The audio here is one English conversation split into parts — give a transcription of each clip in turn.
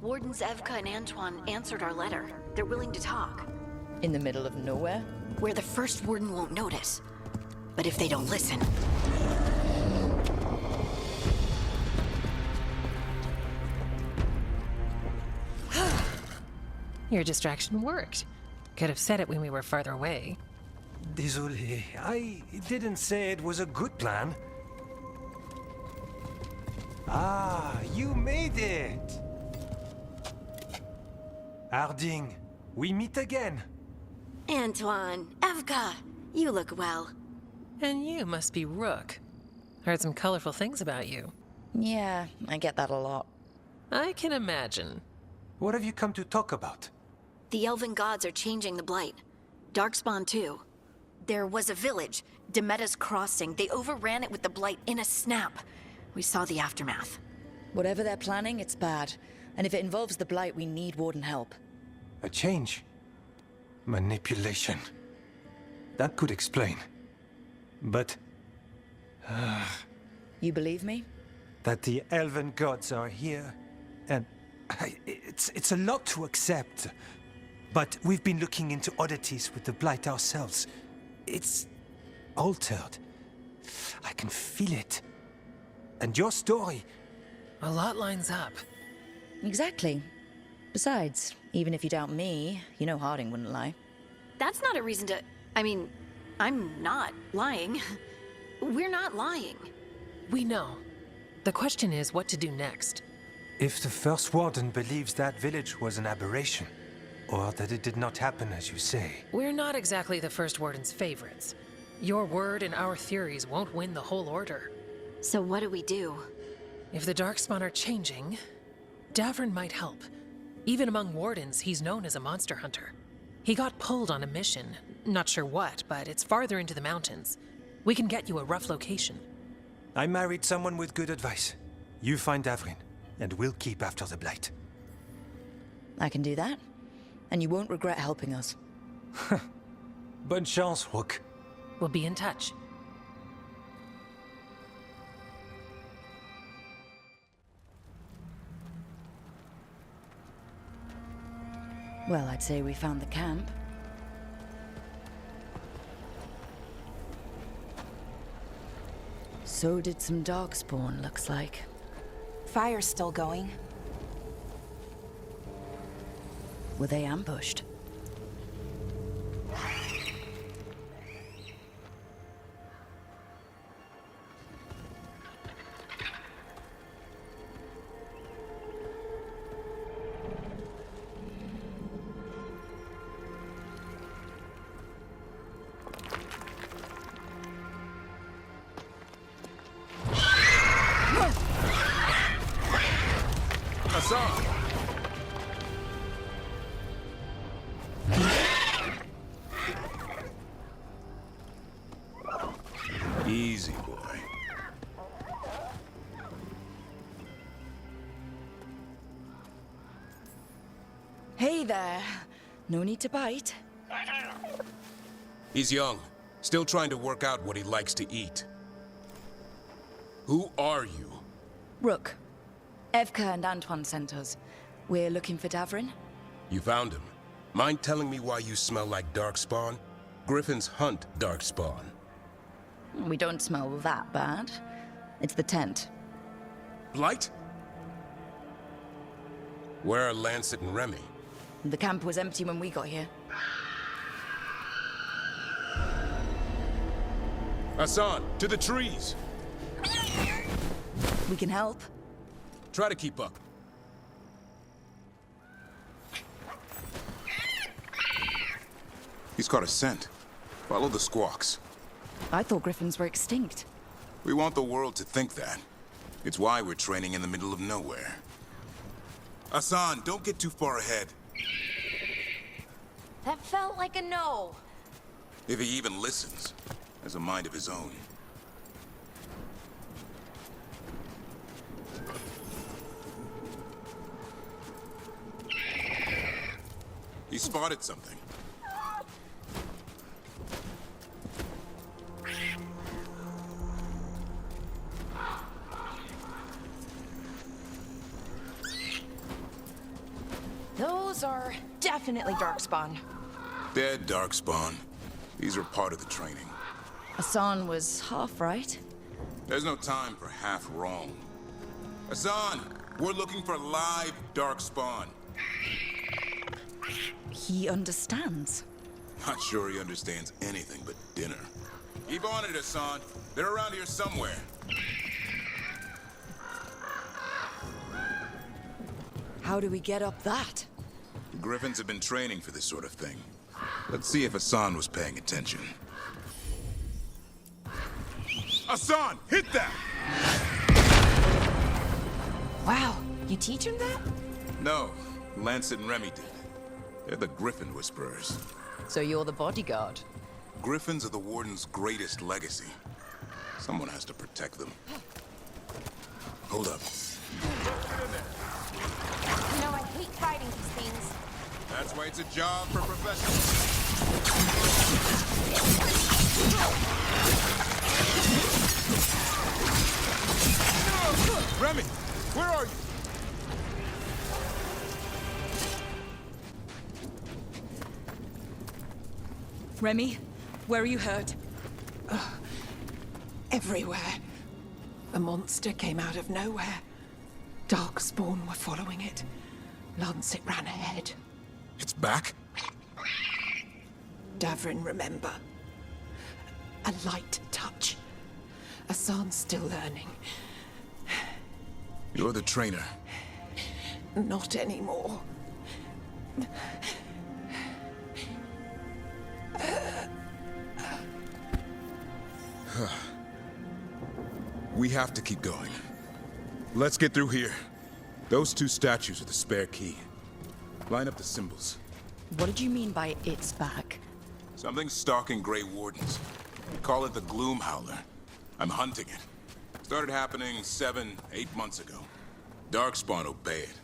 Wardens Evka and Antoine answered our letter. They're willing to talk. In the middle of nowhere? Where the first warden won't notice. But if they don't listen... Your distraction worked. Could have said it when we were farther away. Désolé, I didn't say it was a good plan. Ah, you made it! Harding, we meet again. Antoine, Evka, you look well. And you must be Rook. Heard some colorful things about you. Yeah, I get that a lot. I can imagine. What have you come to talk about? The Elven gods are changing the Blight. Darkspawn too. There was a village, Demeta's Crossing. They overran it with the Blight in a snap. We saw the aftermath. Whatever they're planning, it's bad. And if it involves the Blight, we need Warden help. A change? Manipulation. That could explain. But... You believe me? that the Elven gods are here, and... it's a lot to accept. But we've been looking into oddities with the Blight ourselves. It's... altered. I can feel it. And your story... A lot lines up. Exactly. Besides, even if you doubt me, you know Harding wouldn't lie. That's not a reason to... I mean, I'm not lying. We're not lying. We know. The question is what to do next. If the First Warden believes that village was an aberration, or that it did not happen as you say... We're not exactly the First Warden's favorites. Your word and our theories won't win the whole order. So what do we do? If the Darkspawn are changing, Davrin might help. Even among Wardens, he's known as a monster hunter. He got pulled on a mission. Not sure what, but it's farther into the mountains. We can get you a rough location. I married someone with good advice. You find Davrin, and we'll keep after the Blight. I can do that. And you won't regret helping us. Bonne chance, Rook. We'll be in touch. Well, I'd say we found the camp. So did some Darkspawn, looks like. Fire's still going. Were they ambushed? Easy, boy. Hey there. No need to bite. He's young, still trying to work out what he likes to eat. Who are you? Rook. Evka and Antoine sent us. We're looking for Davrin. You found him. Mind telling me why you smell like Darkspawn? Griffins hunt Darkspawn. We don't smell that bad. It's the tent. Blight? Where are Lancet and Remy? The camp was empty when we got here. Hassan, to the trees! We can help. Try to keep up. He's got a scent. Follow the squawks. I thought griffins were extinct. We want the world to think that. It's why we're training in the middle of nowhere. Hassan, don't get too far ahead. That felt like a no. If he even listens, has a mind of his own. He spotted something. Those are definitely Darkspawn. Dead Darkspawn. These are part of the training. Hassan was half right. There's no time for half wrong. Hassan, we're looking for live Darkspawn. He understands. Not sure he understands anything but dinner. Keep on it, Hassan. They're around here somewhere. How do we get up that? Griffins have been training for this sort of thing. Let's see if Hassan was paying attention. Hassan, hit that! Wow, you teach him that? No, Lancet and Remy did. They're the Griffin Whisperers. So you're the bodyguard? Griffins are the Warden's greatest legacy. Someone has to protect them. Hold up. You know, I hate fighting these things. That's why it's a job for professionals. Remy, where are you? Remy, where are you hurt? Everywhere. A monster came out of nowhere. Darkspawn were following it. Lancet ran ahead. It's back? Davrin, remember. A light touch. Hassan's still learning. You're the trainer. Not anymore. We have to keep going. Let's get through here. Those two statues are the spare key. Line up the symbols. What did you mean by it's back? Something's stalking Grey Wardens. We call it the Gloom Howler. I'm hunting it. Started happening 7, 8 months ago. Darkspawn obey it.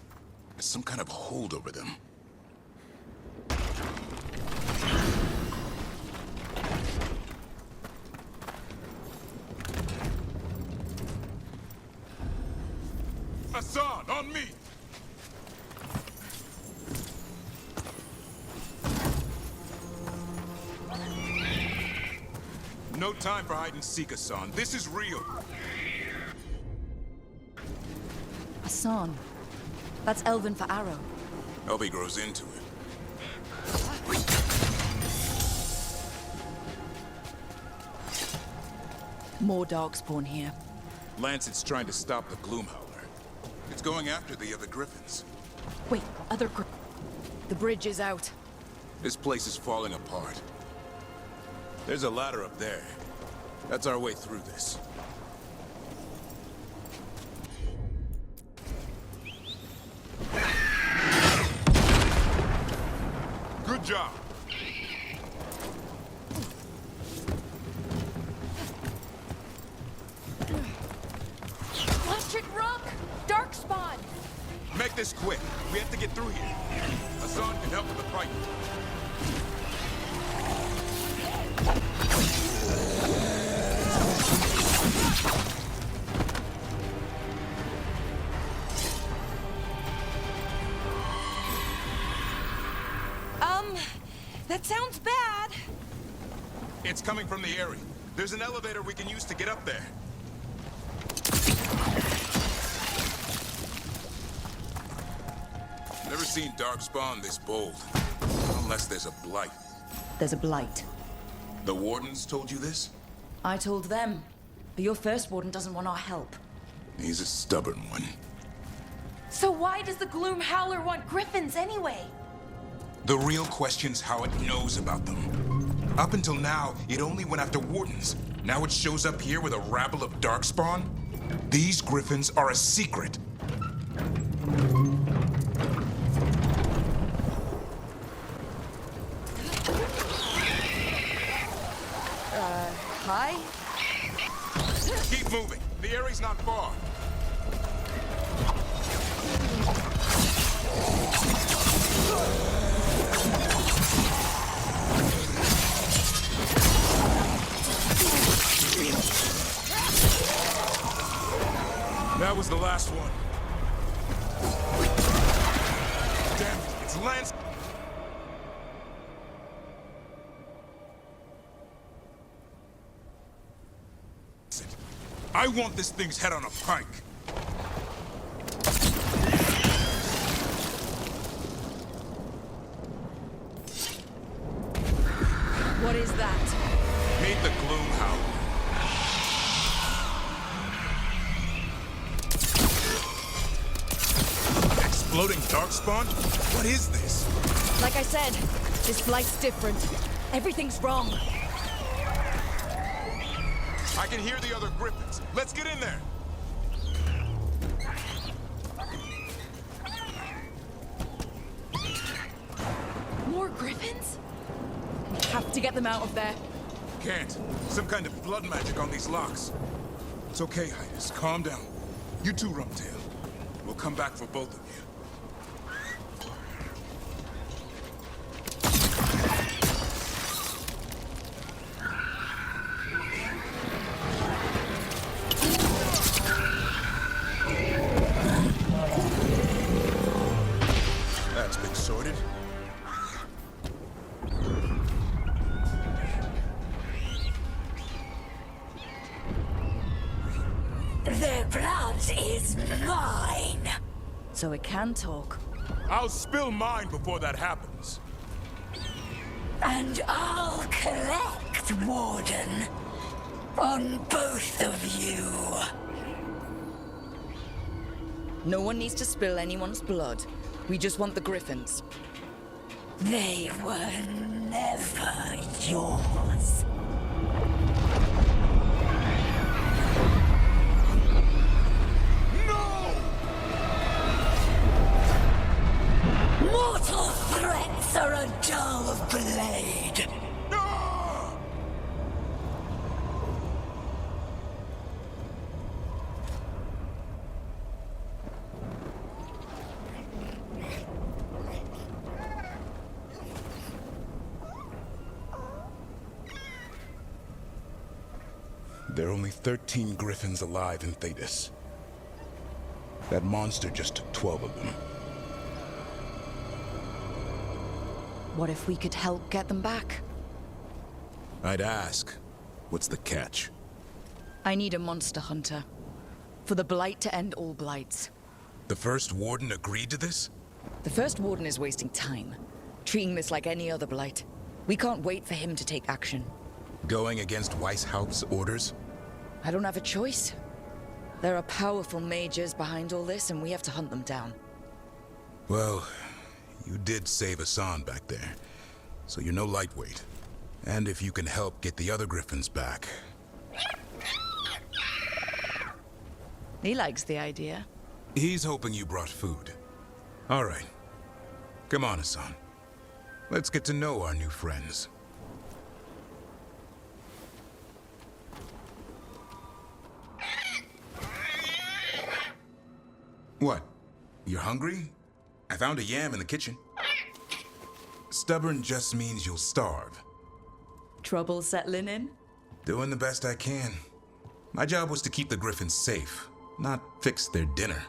There's some kind of hold over them. Hassan, on me! No time for hide and seek, Hassan. This is real. Hassan. That's Elven for arrow. Elby grows into it. More Darkspawn here. Lancet's trying to stop the Gloom Howler. It's going after the other Griffins. Wait, The bridge is out. This place is falling apart. There's a ladder up there. That's our way through this. Good job. Watch it, Rook! Darkspawn! Make this quick. We have to get through here. Hassan can help with the fight. That sounds bad. It's coming from the area. There's an elevator we can use to get up there. Never seen Darkspawn this bold. Unless there's a blight. There's a blight. The Wardens told you this? I told them. But your first warden doesn't want our help. He's a stubborn one. So why does the Gloom Howler want Griffins anyway? The real question's how it knows about them. Up until now, it only went after Wardens. Now it shows up here with a rabble of Darkspawn? These Griffins are a secret. Hi? Keep moving. The area's not far. That was the last one. Damn it, it's Lance I want this thing's head on a pike. What is that? Meet the Gloom Howler. Exploding darkspawn? What is this? Like I said, this flight's different. Everything's wrong. I can hear the other griffins. Let's get in there. More griffins? We have to get them out of there. Can't. Some kind of blood magic on these locks. It's okay, Hydus. Calm down. You too, Rumtail. We'll come back for both of you. That's been sorted. Their blood is mine. So it can talk. I'll spill mine before that happens. And I'll collect, Warden. On both of you. No one needs to spill anyone's blood. We just want the griffins. They were never yours. Mortal threats are a dull blade. There are only 13 griffins alive in Thetis. That monster just took 12 of them. What if we could help get them back? I'd ask, what's the catch? I need a monster hunter. For the Blight to end all blights. The first warden agreed to this? The first warden is wasting time, treating this like any other blight. We can't wait for him to take action. Going against Weishaupt's orders? I don't have a choice. There are powerful mages behind all this, and we have to hunt them down. Well, you did save Hassan back there, so you're no lightweight. And if you can help get the other griffins back... He likes the idea. He's hoping you brought food. All right. Come on, Hassan. Let's get to know our new friends. What? You're hungry? I found a yam in the kitchen. Stubborn just means you'll starve. Trouble settling in? Doing the best I can. My job was to keep the griffins safe, not fix their dinner.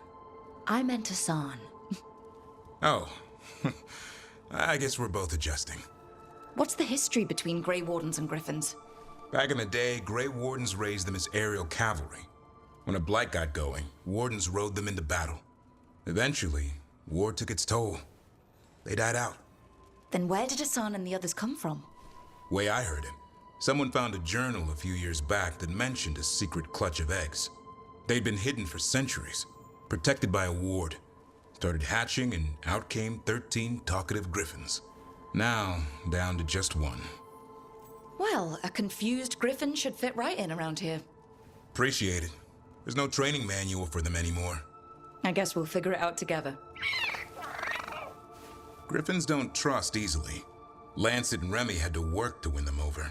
I meant Hassan. Oh. I guess we're both adjusting. What's the history between Grey Wardens and Griffins? Back in the day, Grey Wardens raised them as aerial cavalry. When a blight got going, Wardens rode them into battle. Eventually, war took its toll. They died out. Then where did Hassan and the others come from? Way I heard it, someone found a journal a few years back that mentioned a secret clutch of eggs. They'd been hidden for centuries, protected by a ward. Started hatching and out came 13 talkative griffins. Now, down to just one. Well, a confused griffin should fit right in around here. Appreciate it. There's no training manual for them anymore. I guess we'll figure it out together. Griffins don't trust easily. Lancet and Remy had to work to win them over.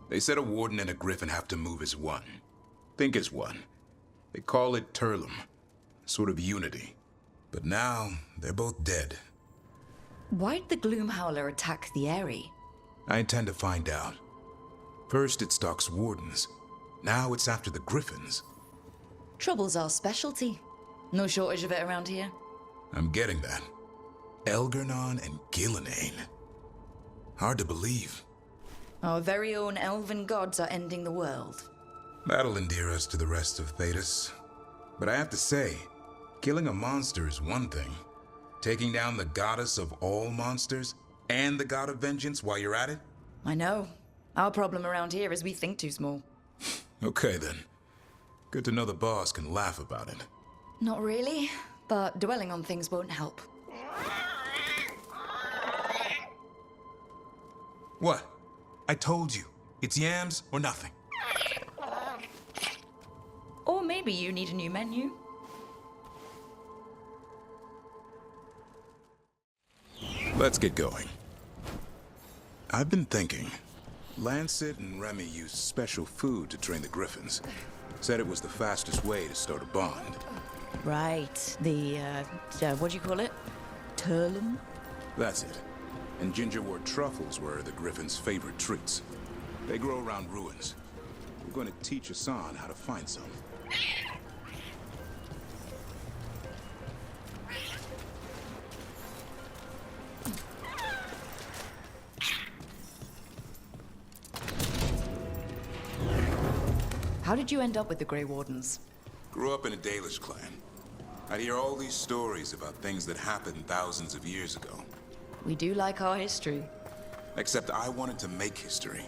They said a warden and a griffin have to move as one. Think as one. They call it Turlum. Sort of unity. But now, they're both dead. Why'd the Gloom Howler attack the Eyrie? I intend to find out. First it stalks wardens. Now it's after the griffins. Trouble's our specialty. No shortage of it around here. I'm getting that. Elgernon and Gillenane. Hard to believe. Our very own elven gods are ending the world. That'll endear us to the rest of Thetis. But I have to say, killing a monster is one thing. Taking down the goddess of all monsters and the god of vengeance while you're at it? I know. Our problem around here is we think too small. Okay then. Good to know the boss can laugh about it. Not really, but dwelling on things won't help. What? I told you. It's yams or nothing. Or maybe you need a new menu. Let's get going. I've been thinking. Lancet and Remy used special food to train the griffins. Said it was the fastest way to start a bond. Right, what do you call it? Turlum? That's it. And gingerwort truffles were the griffins' favorite treats. They grow around ruins. We're going to teach Hassan how to find some. How did you end up with the Grey Wardens? Grew up in a Dalish clan. I'd hear all these stories about things that happened thousands of years ago. We do like our history. Except I wanted to make history.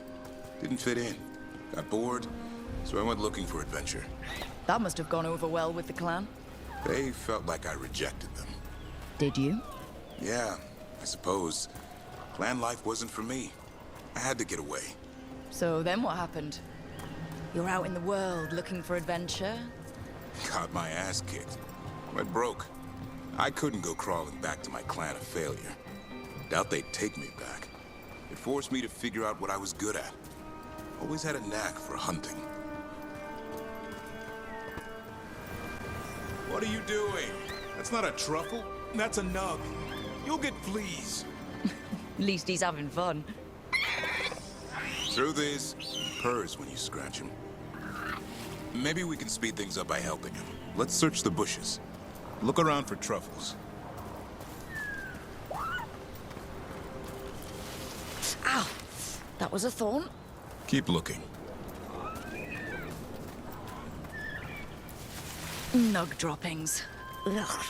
Didn't fit in. Got bored, so I went looking for adventure. That must have gone over well with the clan. They felt like I rejected them. Did you? Yeah, I suppose. Clan life wasn't for me. I had to get away. So then what happened? You're out in the world looking for adventure? Got my ass kicked. Went broke. I couldn't go crawling back to my clan of failure. Doubt they'd take me back. It forced me to figure out what I was good at. Always had a knack for hunting. What are you doing? That's not a truffle. That's a nug. You'll get fleas. At least he's having fun. Truth is, he purrs when you scratch him. Maybe we can speed things up by helping him. Let's search the bushes. Look around for truffles. Ow! That was a thorn? Keep looking. Nug droppings. Ugh.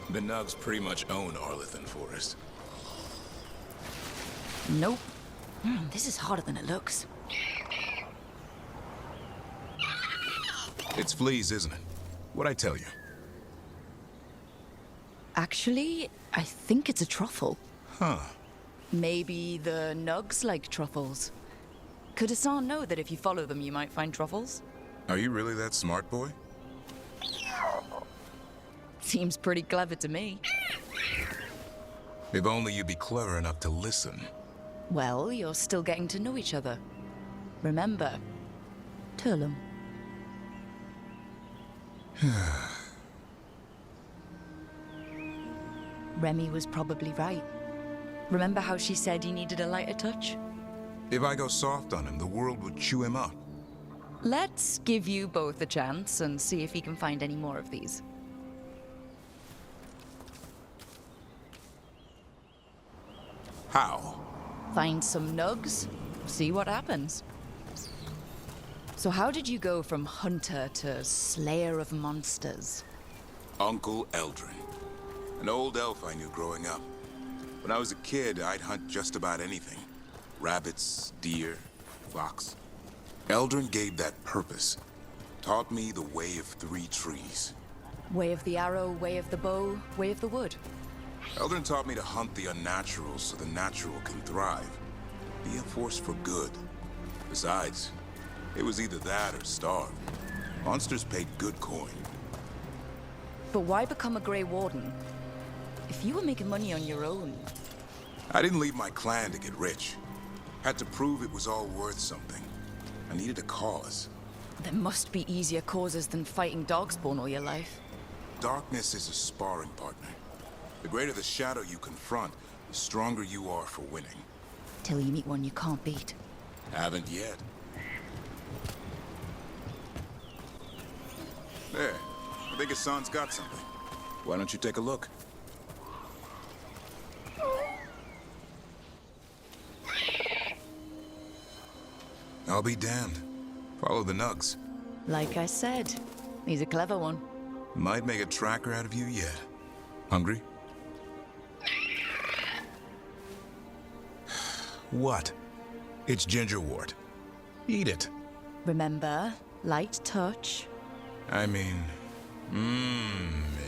The nugs pretty much own Arlithan Forest. Nope. This is harder than it looks. It's fleas, isn't it? What'd I tell you? Actually, I think it's a truffle. Huh. Maybe the nugs like truffles. Could Hassan know that if you follow them, you might find truffles? Are you really that smart, boy? Seems pretty clever to me. If only you'd be clever enough to listen. Well, you're still getting to know each other. Remember, Turlum. Remy was probably right. Remember how she said you needed a lighter touch? If I go soft on him, the world would chew him up. Let's give you both a chance and see if he can find any more of these. How? Find some nugs, see what happens. So how did you go from hunter to slayer of monsters? Uncle Eldrin. An old elf I knew growing up. When I was a kid, I'd hunt just about anything. Rabbits, deer, fox. Eldrin gave that purpose. Taught me the way of 3 trees. Way of the arrow, way of the bow, way of the wood. Eldrin taught me to hunt the unnatural so the natural can thrive. Be a force for good. Besides, it was either that or starve. Monsters paid good coin. But why become a Grey Warden? If you were making money on your own... I didn't leave my clan to get rich. Had to prove it was all worth something. I needed a cause. There must be easier causes than fighting Darkspawn all your life. Darkness is a sparring partner. The greater the shadow you confront, the stronger you are for winning. Till you meet one you can't beat. Haven't yet. There. I think Hassan's got something. Why don't you take a look? I'll be damned. Follow the nugs. Like I said, he's a clever one. Might make a tracker out of you yet. Hungry? What? It's gingerwort. Eat it. Remember, light touch. I mean,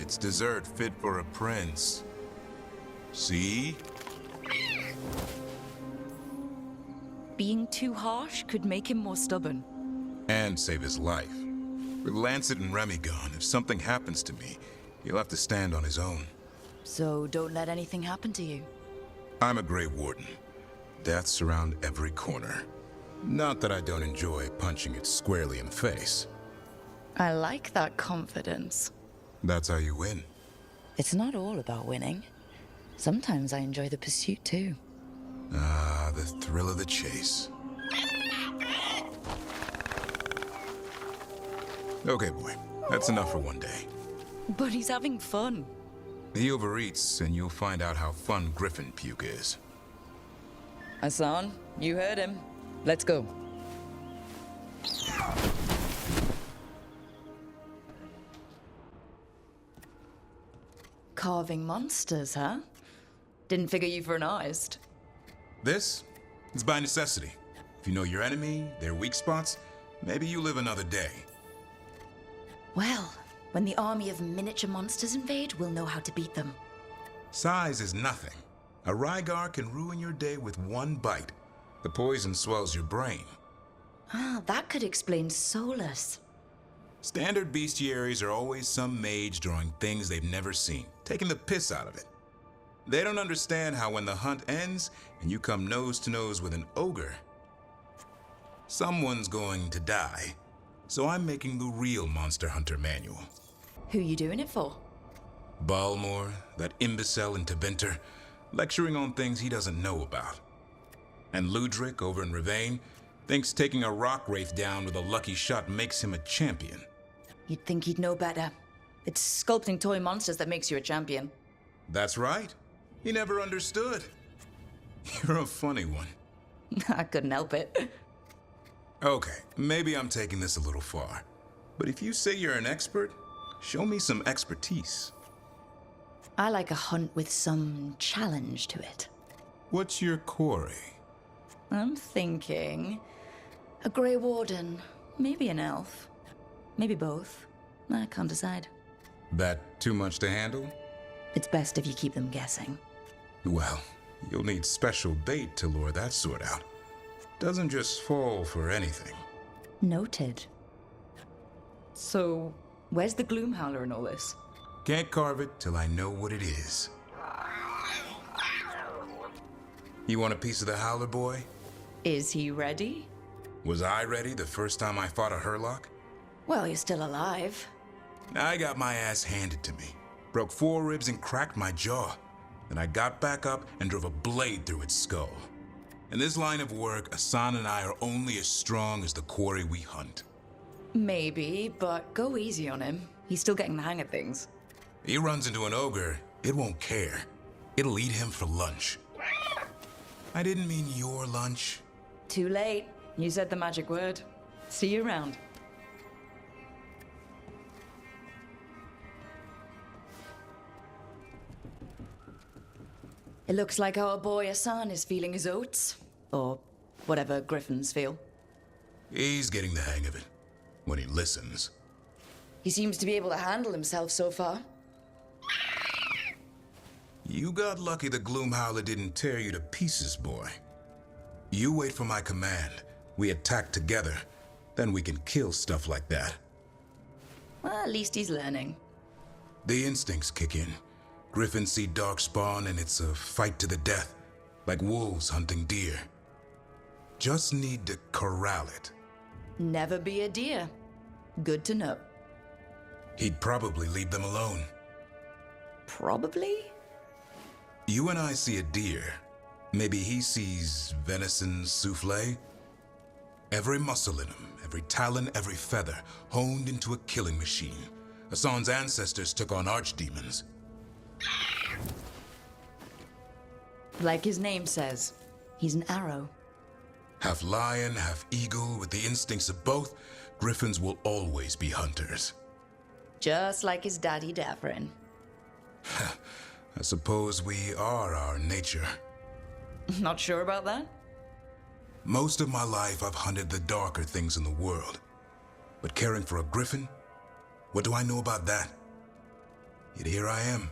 it's dessert fit for a prince. See? Being too harsh could make him more stubborn. And save his life. With Lancet and Remy gone, if something happens to me, he'll have to stand on his own. So don't let anything happen to you. I'm a Grey Warden. Death's around every corner. Not that I don't enjoy punching it squarely in the face. I like that confidence. That's how you win. It's not all about winning. Sometimes I enjoy the pursuit too. Ah, the thrill of the chase. Okay, boy. That's enough for one day. But he's having fun. He overeats, and you'll find out how fun Griffin puke is. Hassan, you heard him. Let's go. Carving monsters, huh? Didn't figure you for an artist. This? It's by necessity. If you know your enemy, their weak spots, maybe you live another day. Well, when the army of miniature monsters invade, we'll know how to beat them. Size is nothing. A Rygar can ruin your day with one bite. The poison swells your brain. Ah, that could explain Solus. Standard bestiaries are always some mage drawing things they've never seen, taking the piss out of it. They don't understand how when the hunt ends and you come nose to nose with an ogre, someone's going to die. So I'm making the real Monster Hunter manual. Who you doing it for? Balmor, that imbecile in Teventer, lecturing on things he doesn't know about. And Ludric over in Rivain thinks taking a rock wraith down with a lucky shot makes him a champion. You'd think he'd know better. It's sculpting toy monsters that makes you a champion. That's right. He never understood. You're a funny one. I couldn't help it. Okay, maybe I'm taking this a little far. But if you say you're an expert, show me some expertise. I like a hunt with some challenge to it. What's your quarry? I'm thinking a Grey Warden, maybe an elf, maybe both. I can't decide. That too much to handle? It's best if you keep them guessing. Well, you'll need special bait to lure that sort out. Doesn't just fall for anything. Noted. So, where's the Gloomhowler in all this? Can't carve it till I know what it is. You want a piece of the Howler, boy? Is he ready? Was I ready the first time I fought a Hurlock? Well, you're still alive. I got my ass handed to me. Broke 4 ribs and cracked my jaw. Then I got back up and drove a blade through its skull. In this line of work, Asan and I are only as strong as the quarry we hunt. Maybe, but go easy on him. He's still getting the hang of things. He runs into an ogre, it won't care. It'll eat him for lunch. I didn't mean your lunch. Too late. You said the magic word. See you around. It looks like our boy Asan is feeling his oats. Or whatever griffins feel. He's getting the hang of it. When he listens. He seems to be able to handle himself so far. You got lucky the Gloomhowler didn't tear you to pieces, boy. You wait for my command. We attack together. Then we can kill stuff like that. Well, at least he's learning. The instincts kick in. Griffins see darkspawn and it's a fight to the death. Like wolves hunting deer. Just need to corral it. Never be a deer. Good to know. He'd probably leave them alone. Probably? You and I see a deer. Maybe he sees venison souffle. Every muscle in him, every talon, every feather, honed into a killing machine. Hassan's ancestors took on archdemons. Like his name says, he's an arrow. Half lion, half eagle, with the instincts of both, griffins will always be hunters. Just like his daddy Davrin. I suppose we are our nature. Not sure about that? Most of my life I've hunted the darker things in the world. But caring for a griffin? What do I know about that? Yet here I am.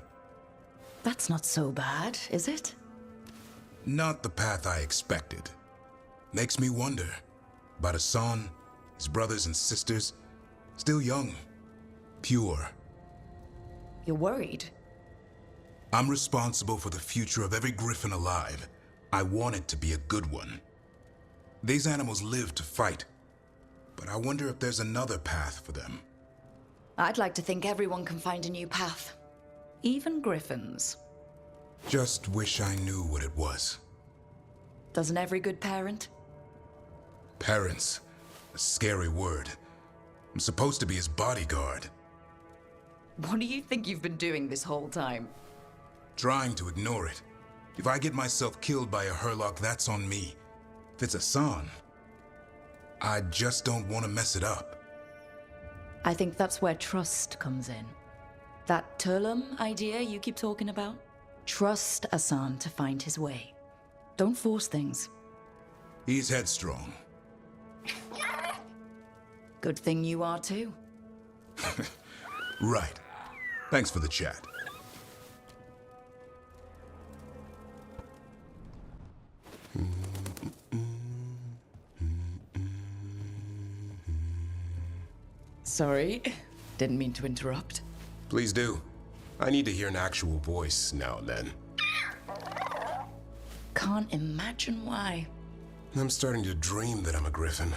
That's not so bad, is it? Not the path I expected. Makes me wonder about Hassan, his brothers and sisters, still young, pure. You're worried? I'm responsible for the future of every griffin alive. I want it to be a good one. These animals live to fight, but I wonder if there's another path for them. I'd like to think everyone can find a new path. Even griffins. Just wish I knew what it was. Doesn't every good parent? Parents. A scary word. I'm supposed to be his bodyguard. What do you think you've been doing this whole time? Trying to ignore it. If I get myself killed by a Hurlock, that's on me. If it's Hassan, I just don't want to mess it up. I think that's where trust comes in. That Turlum idea you keep talking about? Trust Hassan to find his way. Don't force things. He's headstrong. Good thing you are too. Right. Thanks for the chat. Sorry, didn't mean to interrupt. Please do. I need to hear an actual voice now and then. Can't imagine why. I'm starting to dream that I'm a griffin.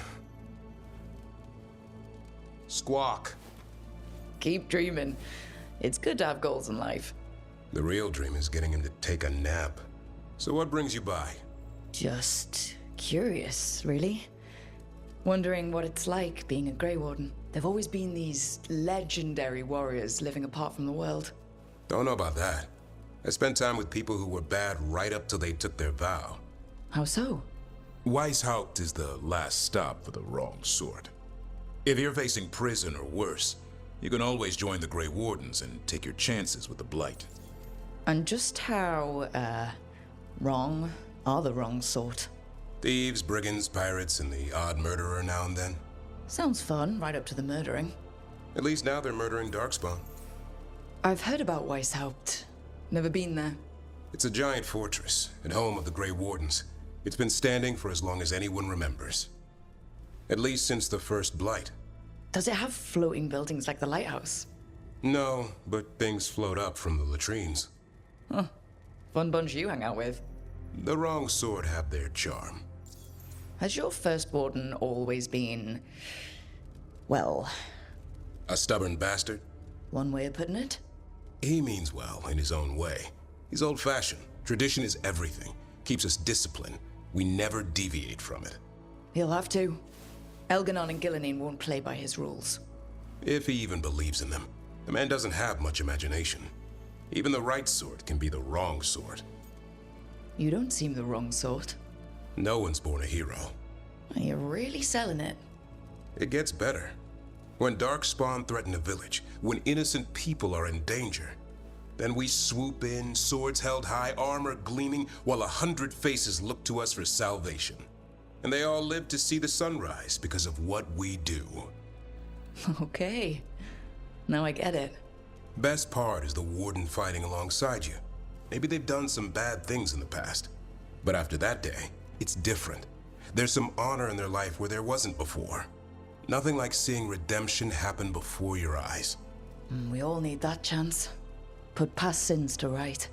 Squawk. Keep dreaming. It's good to have goals in life. The real dream is getting him to take a nap. So what brings you by? Just curious, really. Wondering what it's like being a Grey Warden. There've always been these legendary warriors living apart from the world. Don't know about that. I spent time with people who were bad right up till they took their vow. How so? Weishaupt is the last stop for the wrong sort. If you're facing prison or worse, you can always join the Grey Wardens and take your chances with the Blight. And just how, wrong are the wrong sort? Thieves, brigands, pirates, and the odd murderer now and then. Sounds fun, right up to the murdering. At least now they're murdering Darkspawn. I've heard about Weishaupt. Never been there. It's a giant fortress and home of the Grey Wardens. It's been standing for as long as anyone remembers. At least since the first Blight. Does it have floating buildings like the lighthouse? No, but things float up from the latrines. Huh. Fun bunch you hang out with. The wrong sort have their charm. Has your first warden always been, well... A stubborn bastard? One way of putting it? He means well in his own way. He's old-fashioned. Tradition is everything. Keeps us disciplined. We never deviate from it. He'll have to. Elganon and Gillenine won't play by his rules. If he even believes in them. The man doesn't have much imagination. Even the right sort can be the wrong sort. You don't seem the wrong sort. No one's born a hero. You're really selling it. It gets better. When Darkspawn threaten a village, when innocent people are in danger, then we swoop in, swords held high, armor gleaming, while 100 faces look to us for salvation. And they all live to see the sunrise because of what we do. Okay. Now I get it. Best part is the warden fighting alongside you. Maybe they've done some bad things in the past. But after that day, it's different. There's some honor in their life where there wasn't before. Nothing like seeing redemption happen before your eyes. We all need that chance. Put past sins to right.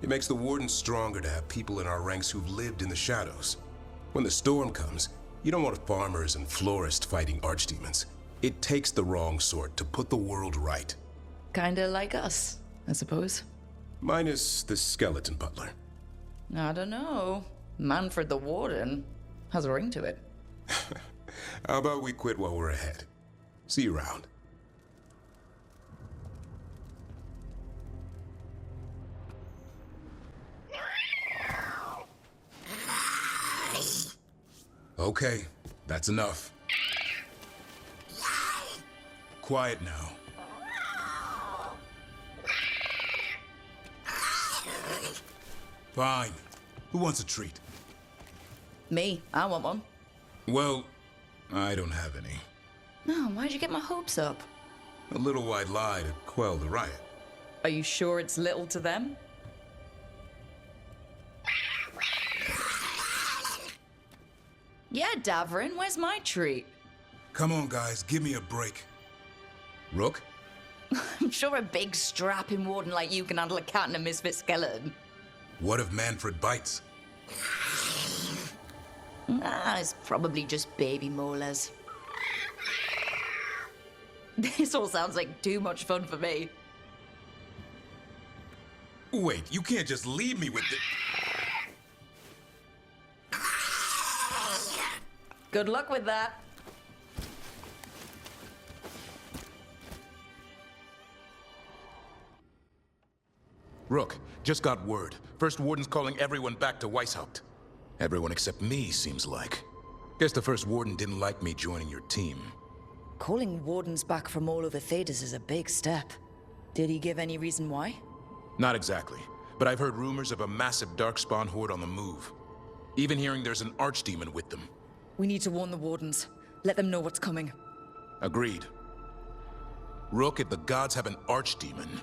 It makes the warden stronger to have people in our ranks who've lived in the shadows. When the storm comes, you don't want farmers and florists fighting archdemons. It takes the wrong sort to put the world right. Kinda like us, I suppose. Minus the skeleton butler. I don't know. Manfred the Warden has a ring to it. How about we quit while we're ahead? See you around. Okay, that's enough. Quiet now. Fine. Who wants a treat? Me, I want one. Well, I don't have any. No, why'd you get my hopes up? A little white lie to quell the riot. Are you sure it's little to them? Yeah, Davrin, where's my treat? Come on, guys, give me a break. Rook? I'm sure a big strapping warden like you can handle a cat and a misfit skeleton. What if Manfred bites? It's probably just baby molars. This all sounds like too much fun for me. Wait, you can't just leave me with the... Good luck with that. Rook, just got word. First Warden's calling everyone back to Weishaupt. Everyone except me, seems like. Guess the First Warden didn't like me joining your team. Calling wardens back from all over Thedas is a big step. Did he give any reason why? Not exactly, but I've heard rumors of a massive Darkspawn horde on the move. Even hearing there's an archdemon with them. We need to warn the wardens. Let them know what's coming. Agreed. Rook, if the gods have an archdemon,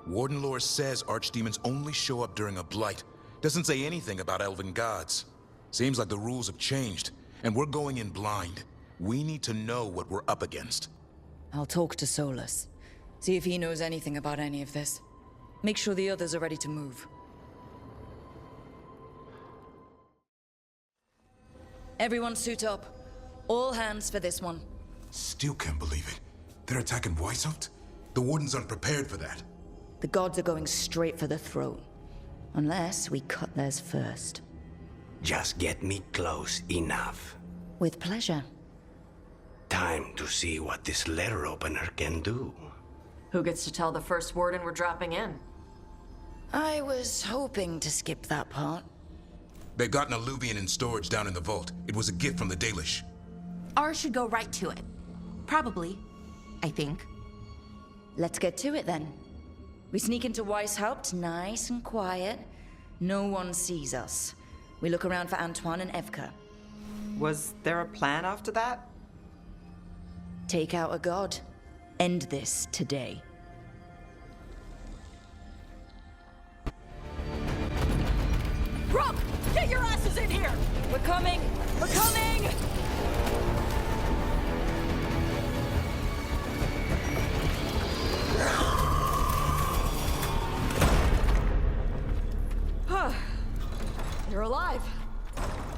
Warden lore says archdemons only show up during a blight. Doesn't say anything about elven gods. Seems like the rules have changed, and we're going in blind. We need to know what we're up against. I'll talk to Solus. See if he knows anything about any of this. Make sure the others are ready to move. Everyone suit up. All hands for this one. Still can't believe it. They're attacking Weishaupt? The Warden's unprepared for that. The gods are going straight for the throne. Unless we cut theirs first. Just get me close enough. With pleasure. Time to see what this letter opener can do. Who gets to tell the First Warden we're dropping in? I was hoping to skip that part. They've got an alluvian in storage down in the vault. It was a gift from the Dalish. Ours should go right to it. Probably. I think. Let's get to it then. We sneak into Weishaupt, nice and quiet. No one sees us. We look around for Antoine and Evka. Was there a plan after that? Take out a god. End this today. Rook! Get your asses in here! We're coming! We're coming! You're alive.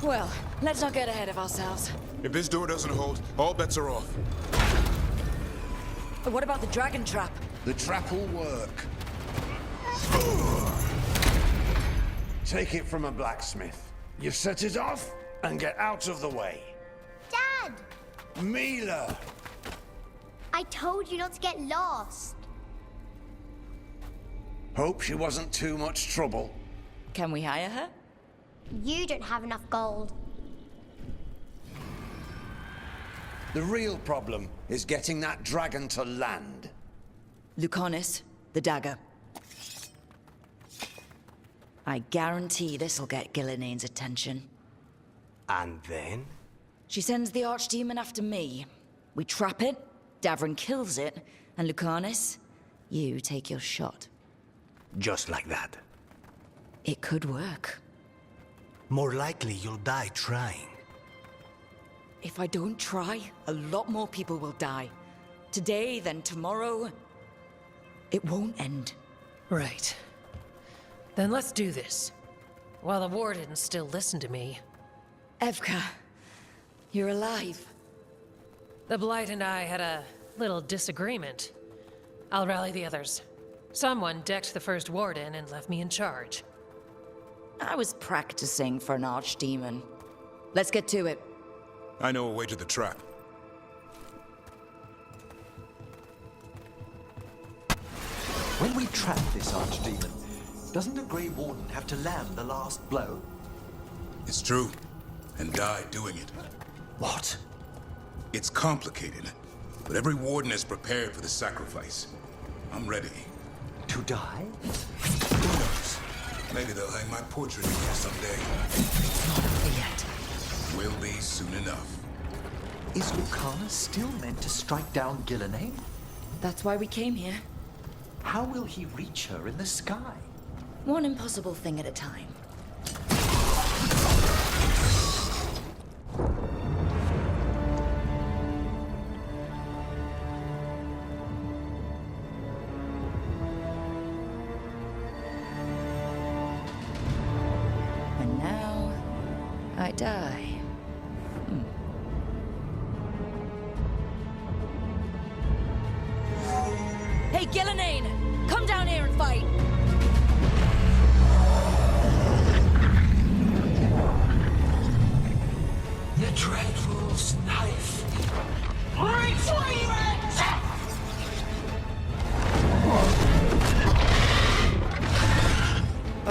Well, let's not get ahead of ourselves. If this door doesn't hold, all bets are off. What about the dragon trap? The trap will work. Take it from a blacksmith. You set it off and get out of the way. Dad! Mila! I told you not to get lost. Hope she wasn't too much trouble. Can we hire her? You don't have enough gold. The real problem is getting that dragon to land. Lucanis, the dagger. I guarantee this'll get Gillinean's attention. And then? She sends the archdemon after me. We trap it, Davrin kills it, and Lucanis, you take your shot. Just like that. It could work. More likely you'll die trying. If I don't try, a lot more people will die. Today, then tomorrow. It won't end. Right. Then let's do this. While the Wardens still listen to me. Evka, you're alive. The Blight and I had a little disagreement. I'll rally the others. Someone decked the First Warden and left me in charge. I was practicing for an archdemon. Let's get to it. I know a way to the trap. When we trap this archdemon, doesn't the Grey Warden have to land the last blow? It's true. and die doing it. What? It's complicated, but every warden is prepared for the sacrifice. I'm ready. To die? Who knows? Maybe they'll hang my portrait here someday. Not over yet. Will be soon enough. Is Lucana still meant to strike down Gillenay? That's why we came here. How will he reach her in the sky? One impossible thing at a time. And now, I die. Hey, Gillenay! Come down here and fight! The Dreadful's knife. Retreat!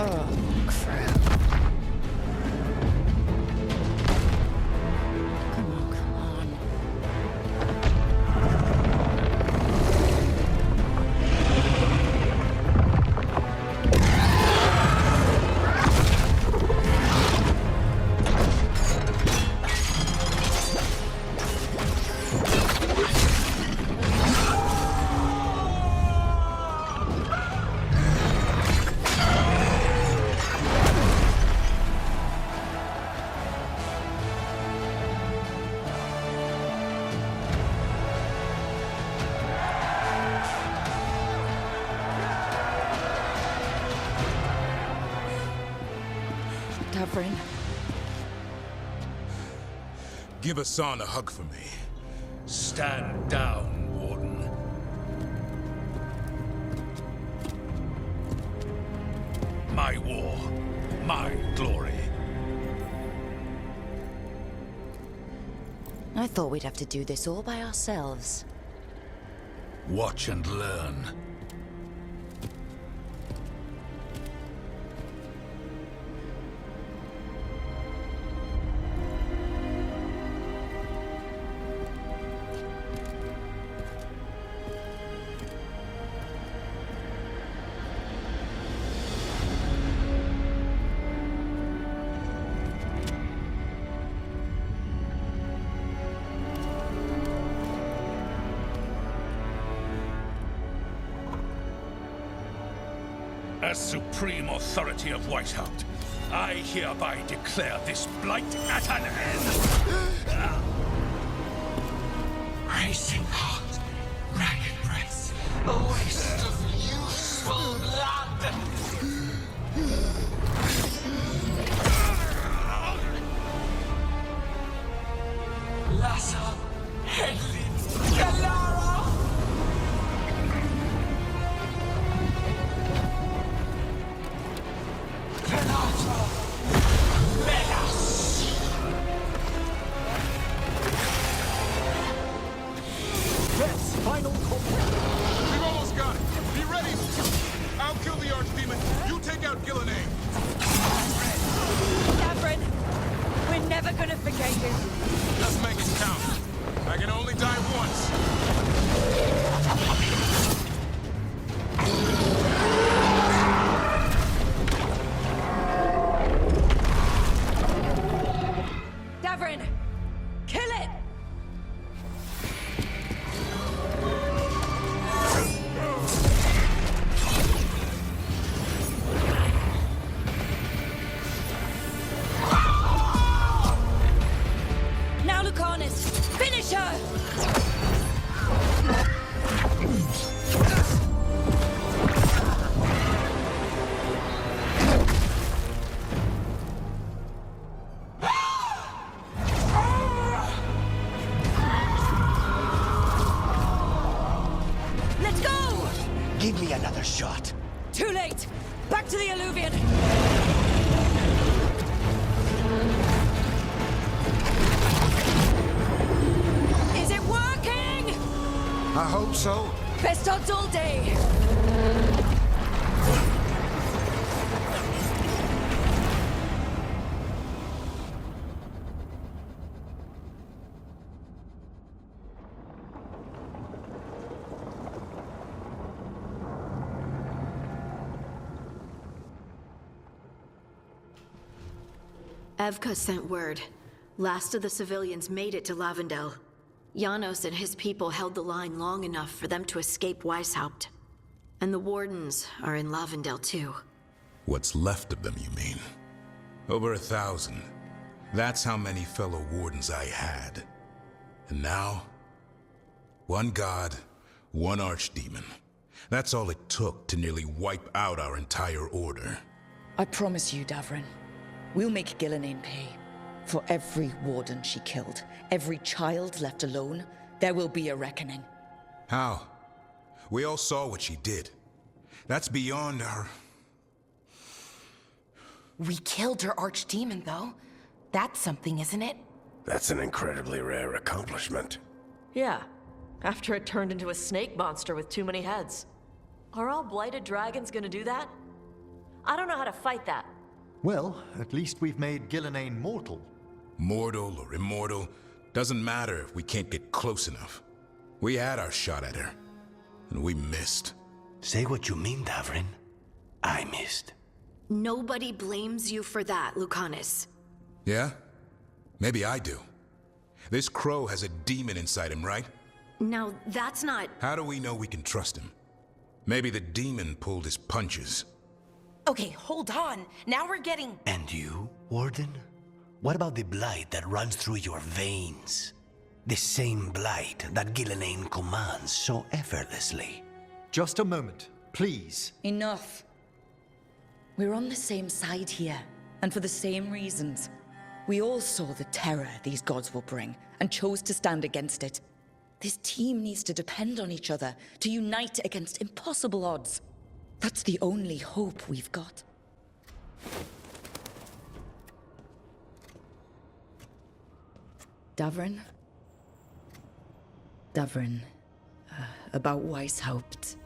Oh, crap. Come on, come on. Davrin. Give Hassan a hug for me. Stand down, Warden. My war, my glory. I thought we'd have to do this all by ourselves. Watch and learn. As supreme authority of Whitehound, I hereby declare this blight at an end. Racing heart, ragged breath, a waste of useful blood. Lassa, Hedlin, Galara. Final call. We've almost got it. Be ready. I'll kill the Archdemon. You take out Gillenay. Davrin, we're never gonna forget you. Let's make it count. I can only die once. Davrin, kill it! Now, Lucanus, finish her! Let's go! Give me another shot. Too late! Back to the Alluvion! Is it working? I hope so. Best odds all day! Evka sent word. Last of the civilians made it to Lavendel. Janos and his people held the line long enough for them to escape Weishaupt. And the Wardens are in Lavendel too. What's left of them, you mean? Over 1,000. That's how many fellow Wardens I had. And now, one god, one archdemon. That's all it took to nearly wipe out our entire order. I promise you, Davrin, we'll make Gillenane pay. For every warden she killed, every child left alone, there will be a reckoning. How? We all saw what she did. That's beyond our... We killed her archdemon, though. That's something, isn't it? That's an incredibly rare accomplishment. Yeah, after it turned into a snake monster with too many heads. Are all blighted dragons gonna do that? I don't know how to fight that. Well, at least we've made Gillenane mortal. Mortal or immortal, doesn't matter if we can't get close enough. We had our shot at her, and we missed. Say what you mean, Davrin. I missed. Nobody blames you for that, Lucanus. Yeah? Maybe I do. This crow has a demon inside him, right? Now, that's not... How do we know we can trust him? Maybe the demon pulled his punches. Okay, hold on. Now we're getting... And you, Warden? What about the blight that runs through your veins? The same blight that Gillenane commands so effortlessly. Just a moment, please. Enough. We're on the same side here, and for the same reasons. We all saw the terror these gods will bring, and chose to stand against it. This team needs to depend on each other, to unite against impossible odds. That's the only hope we've got. Davrin? Davrin, about Weishaupt.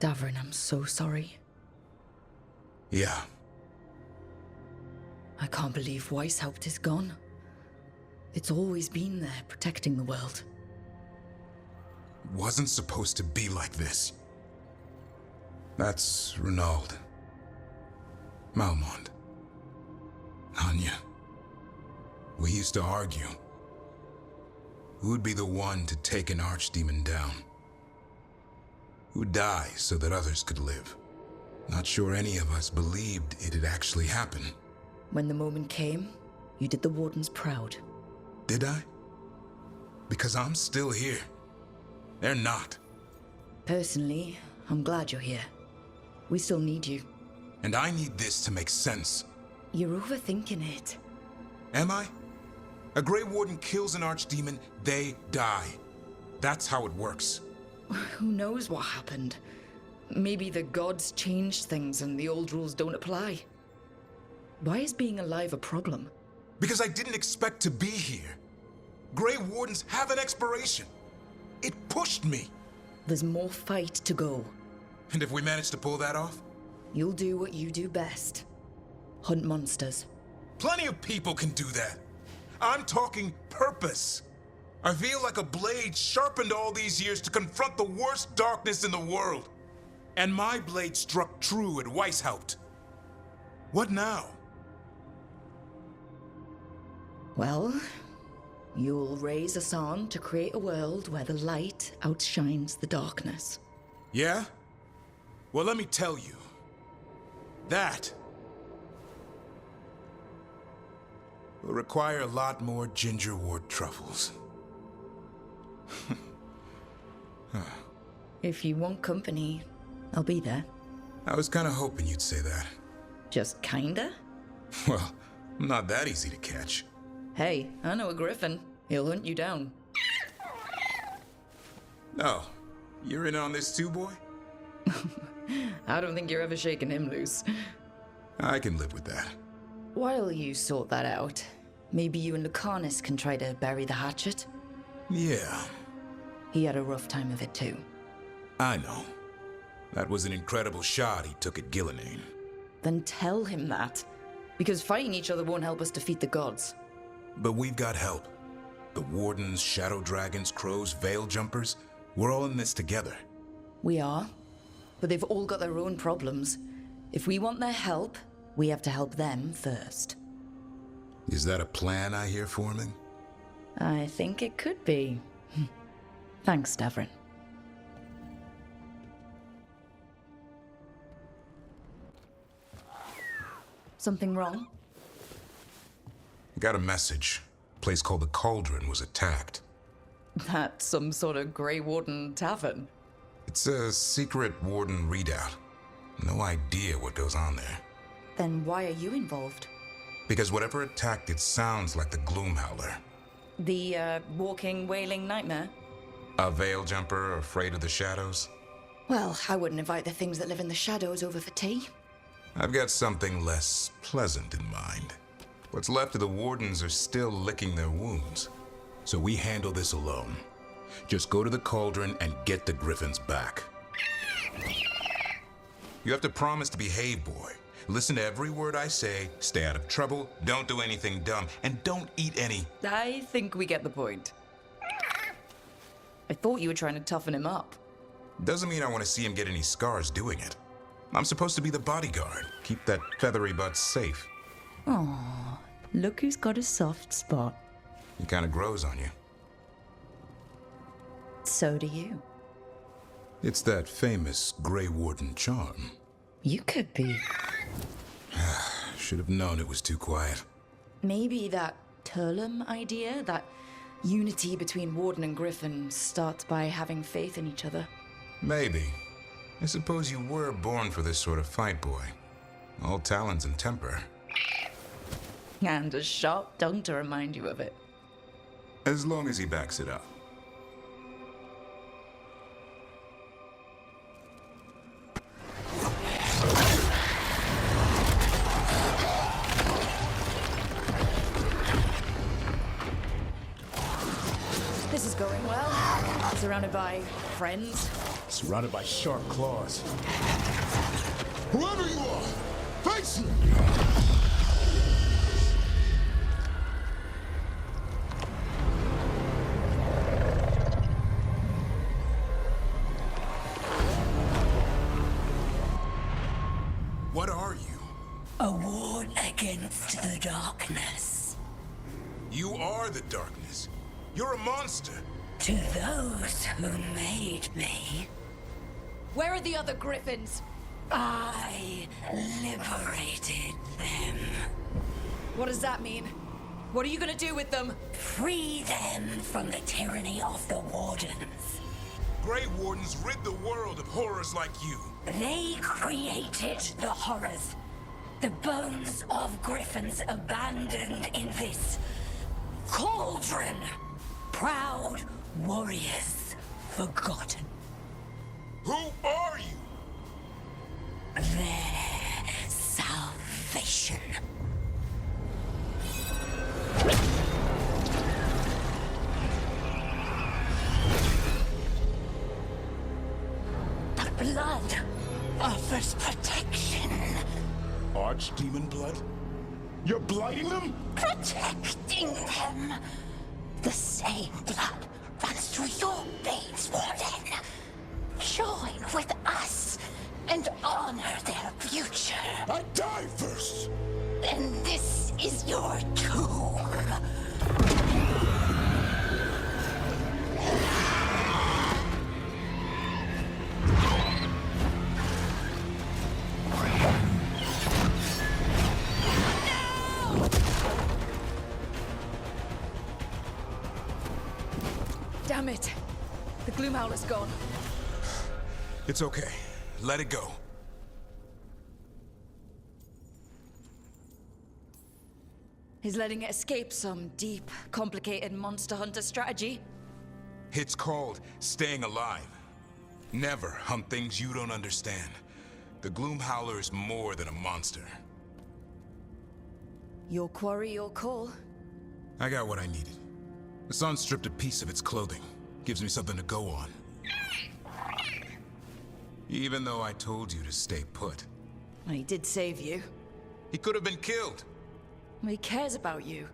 Davrin, I'm so sorry. Yeah. I can't believe Weishaupt is gone. It's always been there, protecting the world. Wasn't supposed to be like this. That's Renaud. Malmond. Anya. We used to argue. Who'd be the one to take an archdemon down? Who'd die so that others could live? Not sure any of us believed it'd actually happen. When the moment came, you did the Wardens proud. Did I? Because I'm still here. They're not. Personally, I'm glad you're here. We still need you. And I need this to make sense. You're overthinking it. Am I? A Grey Warden kills an archdemon, they die. That's how it works. Who knows what happened? Maybe the gods changed things and the old rules don't apply. Why is being alive a problem? Because I didn't expect to be here. Grey Wardens have an expiration. It pushed me. There's more fight to go. And if we manage to pull that off? You'll do what you do best. Hunt monsters. Plenty of people can do that. I'm talking purpose. I feel like a blade sharpened all these years to confront the worst darkness in the world. And my blade struck true at Weishaupt. What now? Well, you'll raise a song to create a world where the light outshines the darkness. Yeah? Well, let me tell you. That will require a lot more gingerwort truffles. If you want company, I'll be there. I was kinda hoping you'd say that. Just kinda? Well, I'm not that easy to catch. Hey, I know a griffin. He'll hunt you down. No, you're in on this too, boy? I don't think you're ever shaking him loose. I can live with that. While you sort that out, maybe you and Lucanus can try to bury the hatchet? Yeah. He had a rough time of it too. I know. That was an incredible shot he took at Gillenane. Then tell him that. Because fighting each other won't help us defeat the gods. But we've got help. The Wardens, Shadow Dragons, Crows, Veil Jumpers, we're all in this together. We are. But they've all got their own problems. If we want their help, We have to help them first. Is that a plan I hear forming? I think it could be. Thanks, Davrin. Something wrong? Got a message. A place called the Cauldron was attacked. That's some sort of Grey Warden tavern. It's a secret Warden readout. No idea what goes on there. Then why are you involved? Because whatever attacked it sounds like the Gloom Howler. The, walking, wailing nightmare? A veil jumper afraid of the shadows? Well, I wouldn't invite the things that live in the shadows over for tea. I've got something less pleasant in mind. What's left of the Wardens are still licking their wounds. So we handle this alone. Just go to the Cauldron and get the Griffins back. You have to promise to behave, boy. Listen to every word I say, stay out of trouble, don't do anything dumb, and don't eat any... I think we get the point. I thought you were trying to toughen him up. Doesn't mean I want to see him get any scars doing it. I'm supposed to be the bodyguard, keep that feathery butt safe. Aww, look who's got a soft spot. He kind of grows on you. So do you. It's that famous Grey Warden charm. You could be. Should have known it was too quiet. Maybe that Turlum idea, that unity between Warden and Griffin, starts by having faith in each other. Maybe. I suppose you were born for this sort of fight, boy. All talons and temper. And a sharp tongue to remind you of it. As long as he backs it up. This is going well. Surrounded by friends. Surrounded by sharp claws. Whoever you are, face me! What are you? A ward against the darkness. You are the darkness. You're a monster. To those who made me, Where are the other Griffins? I liberated them. What does that mean? What are you gonna do with them? Free them from the tyranny of the Wardens. Grey Wardens rid the world of horrors like you. They created the horrors. The bones of Griffins abandoned in this cauldron. Proud warriors forgotten. Who are you? Their salvation. The blood offers protection. Archdemon blood? You're blighting them? Protecting them. The same blood runs through your veins, Warden. Join with us and honor their future. I die first! Then this is your tomb. Damn it! The Gloomhowler's gone. It's okay. Let it go. He's letting it escape some deep, complicated monster hunter strategy. It's called staying alive. Never hunt things you don't understand. The Gloom Howler is more than a monster. Your quarry, your call. I got what I needed. The sun stripped a piece of its clothing. Gives me something to go on. Even though I told you to stay put. He did save you. He could have been killed. He cares about you.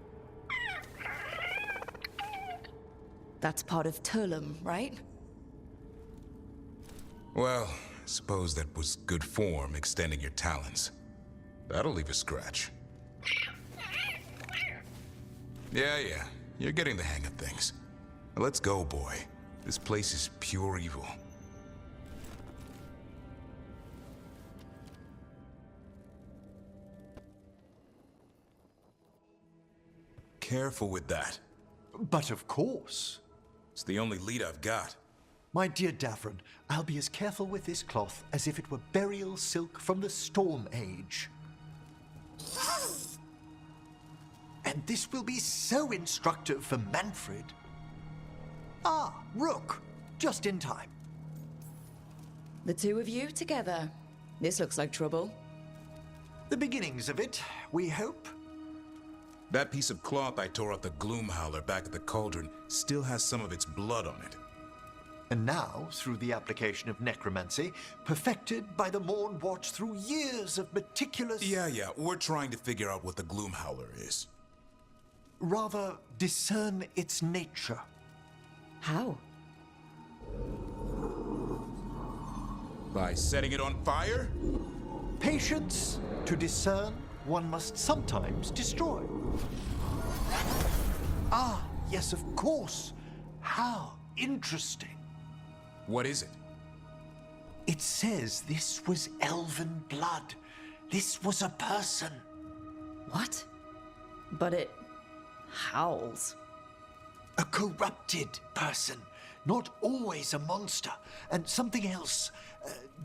That's part of Turlum, right? Well, I suppose that was good form, extending your talons. That'll leave a scratch. Yeah, you're getting the hang of things. Now let's go, boy. This place is pure evil. Careful with that. But of course. It's the only lead I've got. My dear Davrin, I'll be as careful with this cloth as if it were burial silk from the Storm Age. And this will be so instructive for Manfred. Ah, Rook, just in time. The two of you together. This looks like trouble. The beginnings of it, we hope. That piece of cloth I tore off the Gloom Howler back at the Cauldron still has some of its blood on it. And now, through the application of necromancy, perfected by the Morn Watch through years of meticulous... Yeah, we're trying to figure out what the Gloom Howler is. Rather, discern its nature. How? By setting it on fire? Patience. To discern, one must sometimes destroy. Ah, yes, of course. How interesting. What is it? It says this was elven blood. This was a person. What? But it howls. A corrupted person. Not always a monster. And something else.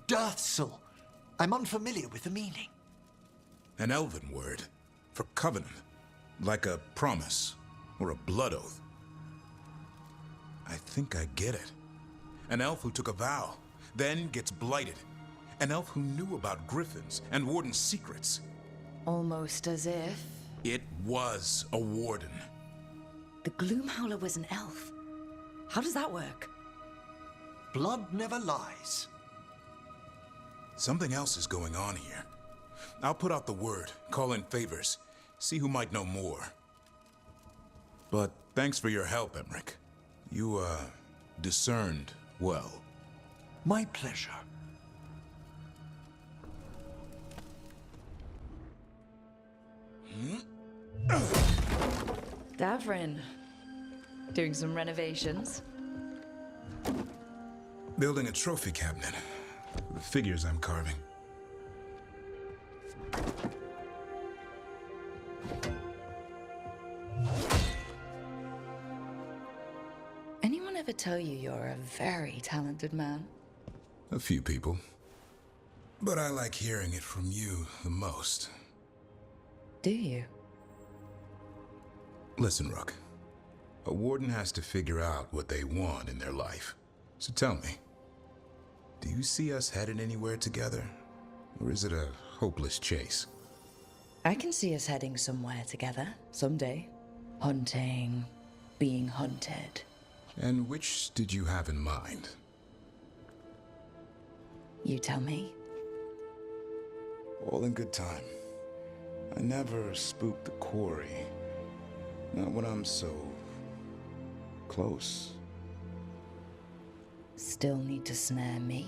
Deathsel. I'm unfamiliar with the meaning. An elven word for covenant. Like a promise or a blood oath. I think I get it. An elf who took a vow, then gets blighted. An elf who knew about griffins and warden's secrets. Almost as if... It was a warden. The Gloom Howler was an elf. How does that work? Blood never lies. Something else is going on here. I'll put out the word, call in favors, see who might know more. But thanks for your help, Emmerich. You, discerned well. My pleasure. Davrin. Doing some renovations? Building a trophy cabinet. The figures I'm carving. Anyone ever tell you you're a very talented man? A few people. But I like hearing it from you the most. Do you? Listen, Rook. A warden has to figure out what they want in their life. So tell me, do you see us headed anywhere together? Or is it a hopeless chase? I can see us heading somewhere together, someday. Hunting, being hunted. And which did you have in mind? You tell me. All in good time. I never spook the quarry. Not when I'm so... close. Still need to snare me.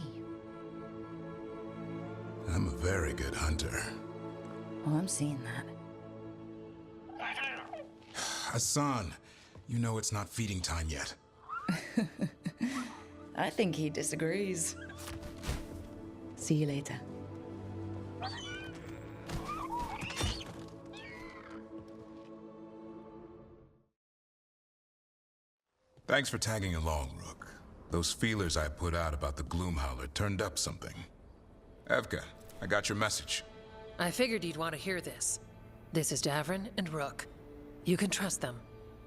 I'm a very good hunter. Oh, I'm seeing that. Hassan, you know it's not feeding time yet. I think he disagrees. See you later. Thanks for tagging along, Rook. Those feelers I put out about the Gloom Howler turned up something. Evka, I got your message. I figured you'd want to hear this. This is Davrin and Rook. You can trust them.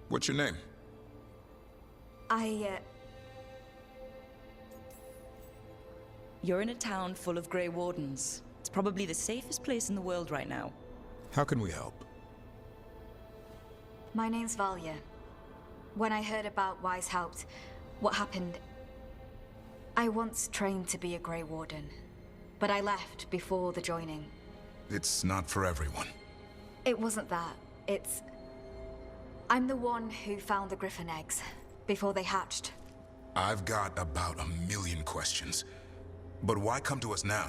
What's your name? You're in a town full of Grey Wardens. It's probably the safest place in the world right now. How can we help? My name's Valya. When I heard about Weishaupt, what happened... I once trained to be a Grey Warden, but I left before the joining. It's not for everyone. It wasn't that. It's... I'm the one who found the griffin eggs, before they hatched. I've got about 1,000,000 questions. But why come to us now?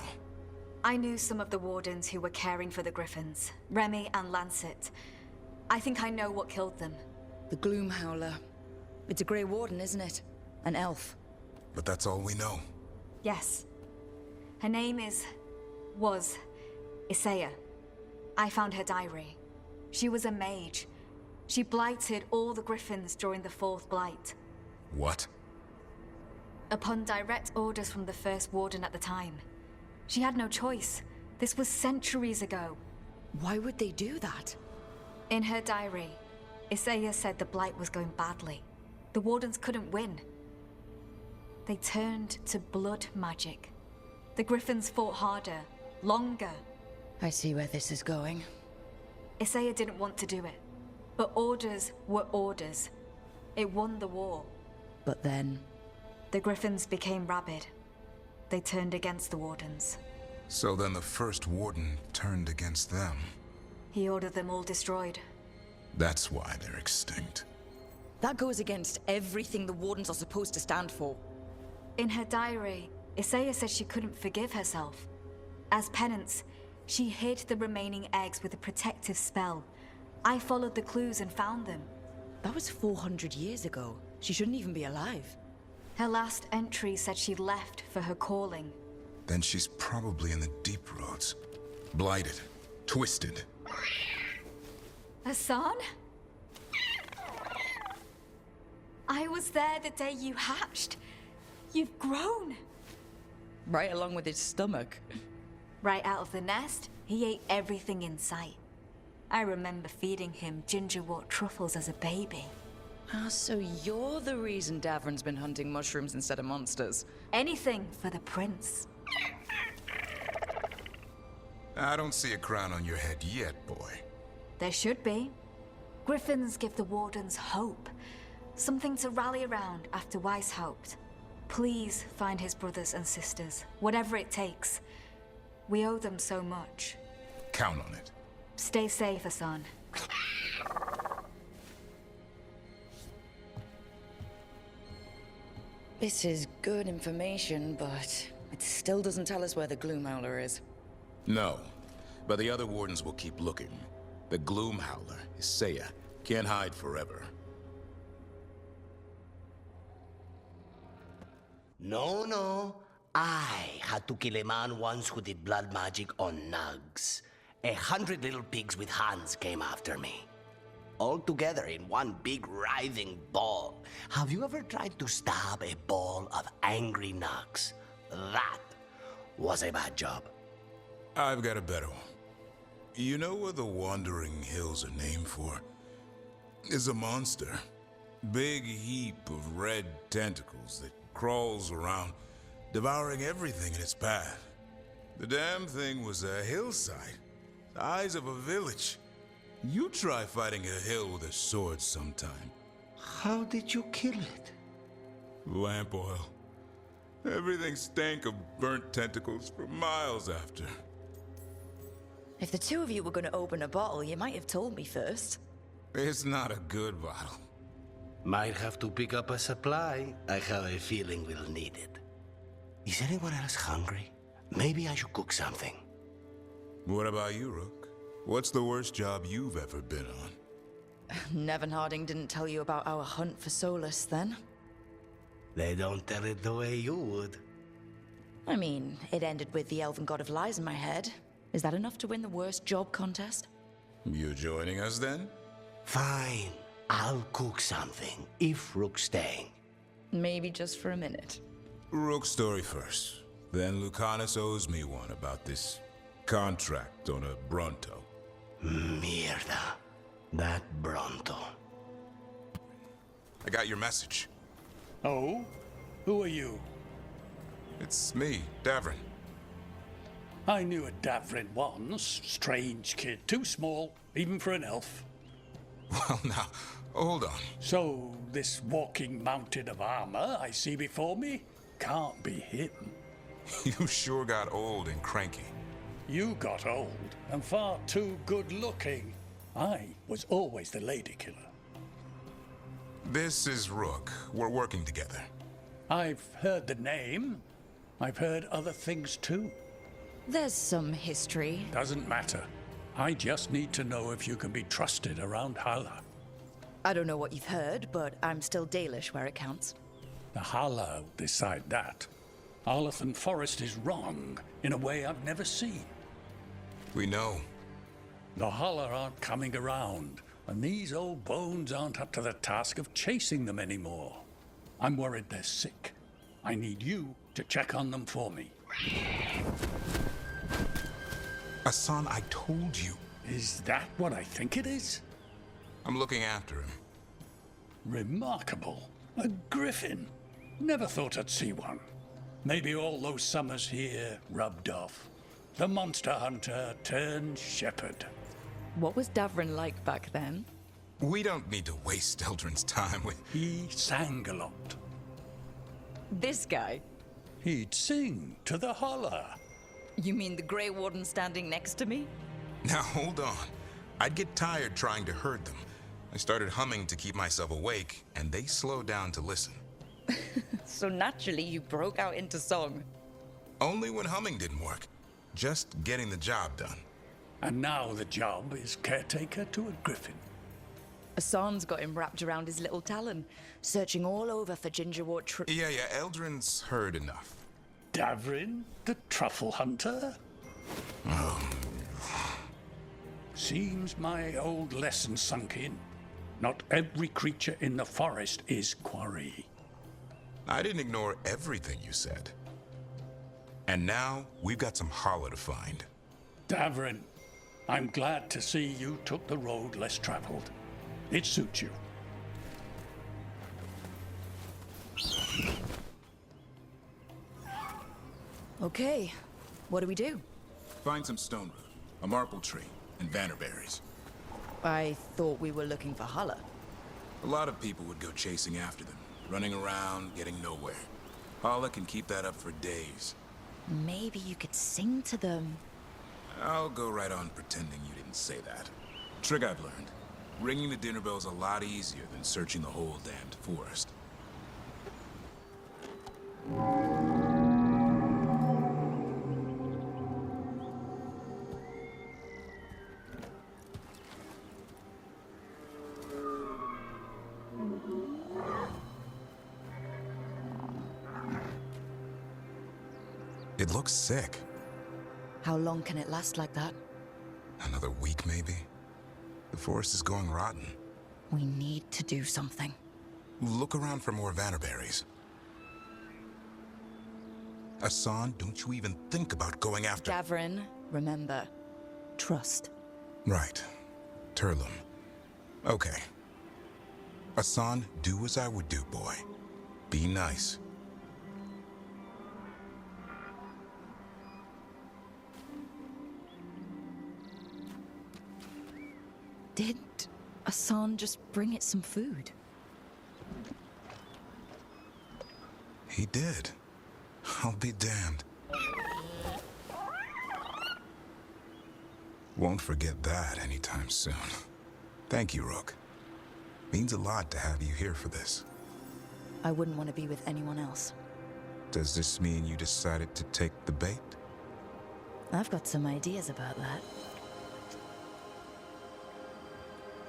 I knew some of the wardens who were caring for the griffins, Remy and Lancet. I think I know what killed them. The Gloom Howler. It's a Grey Warden, isn't it? An elf. But that's all we know. Yes. Her name was Isaiah. I found her diary. She was a mage. She blighted all the griffins during the Fourth Blight. What? Upon direct orders from the First Warden at the time. She had no choice. This was centuries ago. Why would they do that? In her diary, Isaiah said the Blight was going badly. The Wardens couldn't win. They turned to blood magic. The Griffins fought harder, longer. I see where this is going. Isaiah didn't want to do it. But orders were orders. It won the war. But then... The Griffins became rabid. They turned against the Wardens. So then the First Warden turned against them. He ordered them all destroyed. That's why they're extinct. That goes against everything the Wardens are supposed to stand for. In her diary, Isaiah said she couldn't forgive herself. As penance, she hid the remaining eggs with a protective spell. I followed the clues and found them. That was 400 years ago. She shouldn't even be alive. Her last entry said she left for her calling. Then she's probably in the deep roads. Blighted. Twisted. Hassan? I was there the day you hatched. You've grown. Right along with his stomach. Right out of the nest, he ate everything in sight. I remember feeding him gingerwort truffles as a baby. Ah, so you're the reason Davrin's been hunting mushrooms instead of monsters. Anything for the prince. I don't see a crown on your head yet, boy. There should be. Griffins give the Wardens hope. Something to rally around after Weishaupt. Please find his brothers and sisters, whatever it takes. We owe them so much. Count on it. Stay safe, Hassan. This is good information, but it still doesn't tell us where the Gloom Howler is. No, but the other Wardens will keep looking. The Gloom Howler, Isaiah, can't hide forever. No. I had to kill a man once who did blood magic on nugs. 100 little pigs with hands came after me. All together in one big writhing ball. Have you ever tried to stab a ball of angry nugs? That was a bad job. I've got a better one. You know what the Wandering Hills are named for? It's a monster. Big heap of red tentacles that crawls around, devouring everything in its path. The damn thing was a hillside, the size of a village. You try fighting a hill with a sword sometime. How did you kill it? Lamp oil. Everything stank of burnt tentacles for miles after. If the two of you were going to open a bottle, you might have told me first. It's not a good bottle. Might have to pick up a supply. I have a feeling we'll need it. Is anyone else hungry? Maybe I should cook something. What about you, Rook? What's the worst job you've ever been on? Nevin Harding didn't tell you about our hunt for Solus, then? They don't tell it the way you would. I mean, it ended with the Elven God of Lies in my head. Is that enough to win the worst job contest? You joining us then? Fine. I'll cook something, if Rook's staying. Maybe just for a minute. Rook's story first. Then Lucanus owes me one about this contract on a Bronto. Mierda. That Bronto. I got your message. Oh? Who are you? It's me, Davrin. I knew a Davrin once. Strange kid. Too small, even for an elf. Well, now, hold on. So, this walking mountain of armor I see before me can't be him. You sure got old and cranky. You got old and far too good looking. I was always the lady killer. This is Rook. We're working together. I've heard the name. I've heard other things too. There's some history. Doesn't matter. I just need to know if you can be trusted around Hala. I don't know what you've heard, but I'm still Dalish where it counts. The Hala will decide that. Arlathan Forest is wrong in a way I've never seen. We know. The Hala aren't coming around, and these old bones aren't up to the task of chasing them anymore. I'm worried they're sick. I need you to check on them for me. Hassan, I told you. Is that what I think it is? I'm looking after him. Remarkable. A griffin. Never thought I'd see one. Maybe all those summers here rubbed off. The monster hunter turned shepherd. What was Davrin like back then? We don't need to waste Eldrin's time with... He sang a lot. This guy? He'd sing to the Hala. You mean the Grey Warden standing next to me? Now hold on. I'd get tired trying to herd them. I started humming to keep myself awake, and they slowed down to listen. So naturally you broke out into song. Only when humming didn't work. Just getting the job done. And now the job is caretaker to a griffin. Hassan's got him wrapped around his little talon, searching all over for gingerwort Yeah, Eldrin's heard enough. Davrin, the truffle hunter? Oh. Seems my old lesson sunk in. Not every creature in the forest is quarry. I didn't ignore everything you said. And now, we've got some Hala to find. Davrin, I'm glad to see you took the road less traveled. It suits you. Okay, what do we do? Find some stone root, a marble tree, and vannerberries. I thought we were looking for Hala. A lot of people would go chasing after them, running around, getting nowhere. Hala can keep that up for days. Maybe you could sing to them. I'll go right on pretending you didn't say that. Trick I've learned. Ringing the dinner bell's a lot easier than searching the whole damned forest. It looks sick. How long can it last like that? Another week, maybe? The forest is going rotten. We need to do something. Look around for more vannerberries. Hassan, don't you even think about going after... Davrin, remember, trust. Right. Turlum. Okay. Hassan, do as I would do, boy. Be nice. Did Hassan just bring it some food? He did. I'll be damned. Won't forget that anytime soon. Thank you, Rook. Means a lot to have you here for this. I wouldn't want to be with anyone else. Does this mean you decided to take the bait? I've got some ideas about that.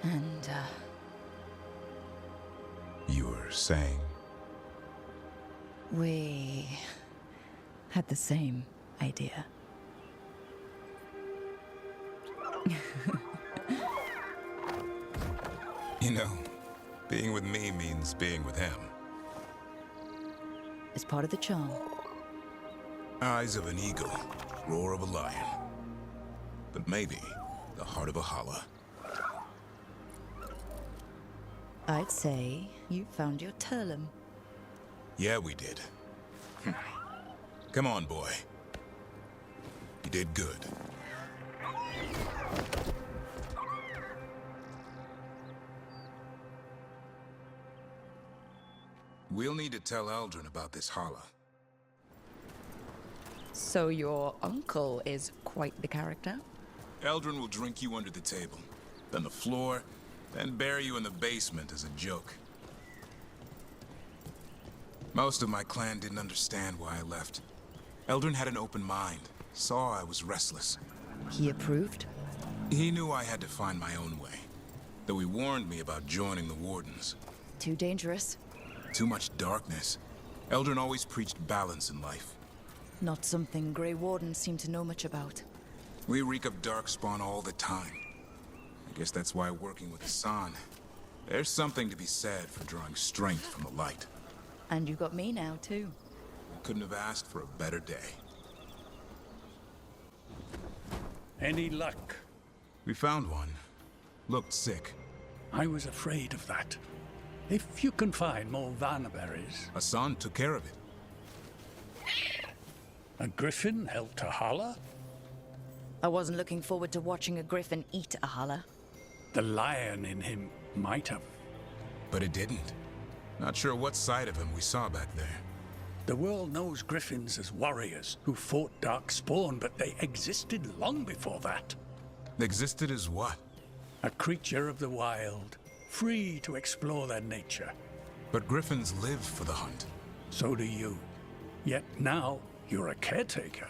And, You were saying? we had the same idea. You know, being with me means being with him. It's part of the charm. Eyes of an eagle, roar of a lion. But maybe the heart of a Hala. I'd say you found your Turlum. Yeah, we did. Come on, boy. You did good. We'll need to tell Eldrin about this Hala. So your uncle is quite the character? Eldrin will drink you under the table, then the floor, then bury you in the basement as a joke. Most of my clan didn't understand why I left. Eldrin had an open mind, Saw I was restless. He approved? He knew I had to find my own way, though he warned me about joining the Wardens. Too dangerous? Too much darkness. Eldrin always preached balance in life. Not something Grey Wardens seem to know much about. We reek of darkspawn all the time. I guess that's why working with Hassan, there's something to be said for drawing strength from the light. And you got me now, too. Couldn't have asked for a better day. Any luck? We found one. Looked sick. I was afraid of that. If you can find more Vanaberries... Hassan took care of it. A griffin helped a holler? I wasn't looking forward to watching a griffin eat a holler. The lion in him might have. But it didn't. Not sure what side of him we saw back there. The world knows griffins as warriors who fought Darkspawn, but they existed long before that. Existed as what? A creature of the wild, free to explore their nature. But griffins live for the hunt. So do you. Yet now, you're a caretaker.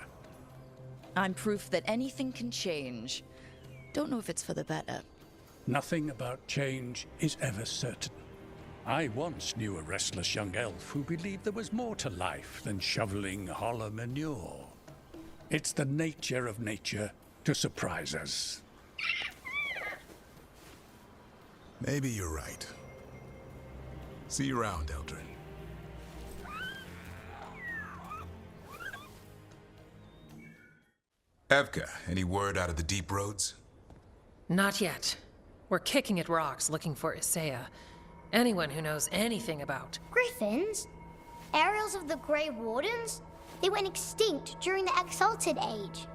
I'm proof that anything can change. Don't know if it's for the better. Nothing about change is ever certain. I once knew a restless young elf who believed there was more to life than shoveling holler manure. It's the nature of nature to surprise us. Maybe you're right. See you around, Eldrin. Evka, any word out of the deep roads? Not yet. We're kicking at rocks looking for Isaiah. Anyone who knows anything about... Griffins? Aerials of the Grey Wardens? They went extinct during the Exalted Age.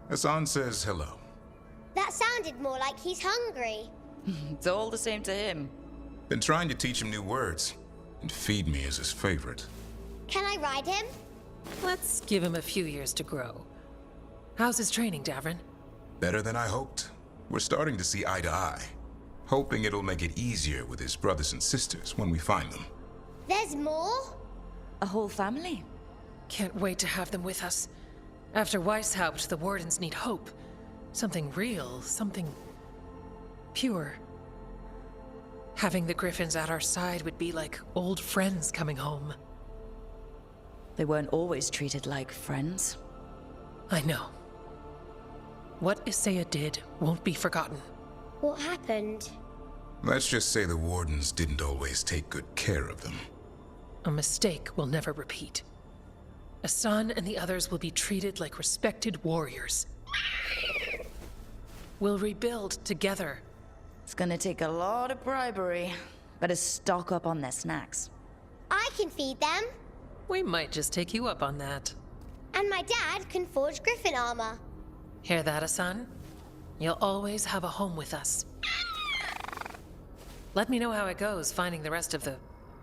Hassan says hello. That sounded more like he's hungry. It's all the same to him. Been trying to teach him new words, and feed me is his favorite. Can I ride him? Let's give him a few years to grow. How's his training, Davrin? Better than I hoped. We're starting to see eye to eye. Hoping it'll make it easier with his brothers and sisters when we find them. There's more? A whole family? Can't wait to have them with us. After Weishaupt, the Wardens need hope. Something real, something... pure. Having the Griffins at our side would be like old friends coming home. They weren't always treated like friends. I know. What Isaiah did won't be forgotten. What happened? Let's just say the Wardens didn't always take good care of them. A mistake we'll never repeat. Hassan and the others will be treated like respected warriors. We'll rebuild together. It's gonna take a lot of bribery. Better stock up on their snacks. I can feed them. We might just take you up on that. And my dad can forge griffin armor. Hear that, Hassan? You'll always have a home with us. Let me know how it goes finding the rest of the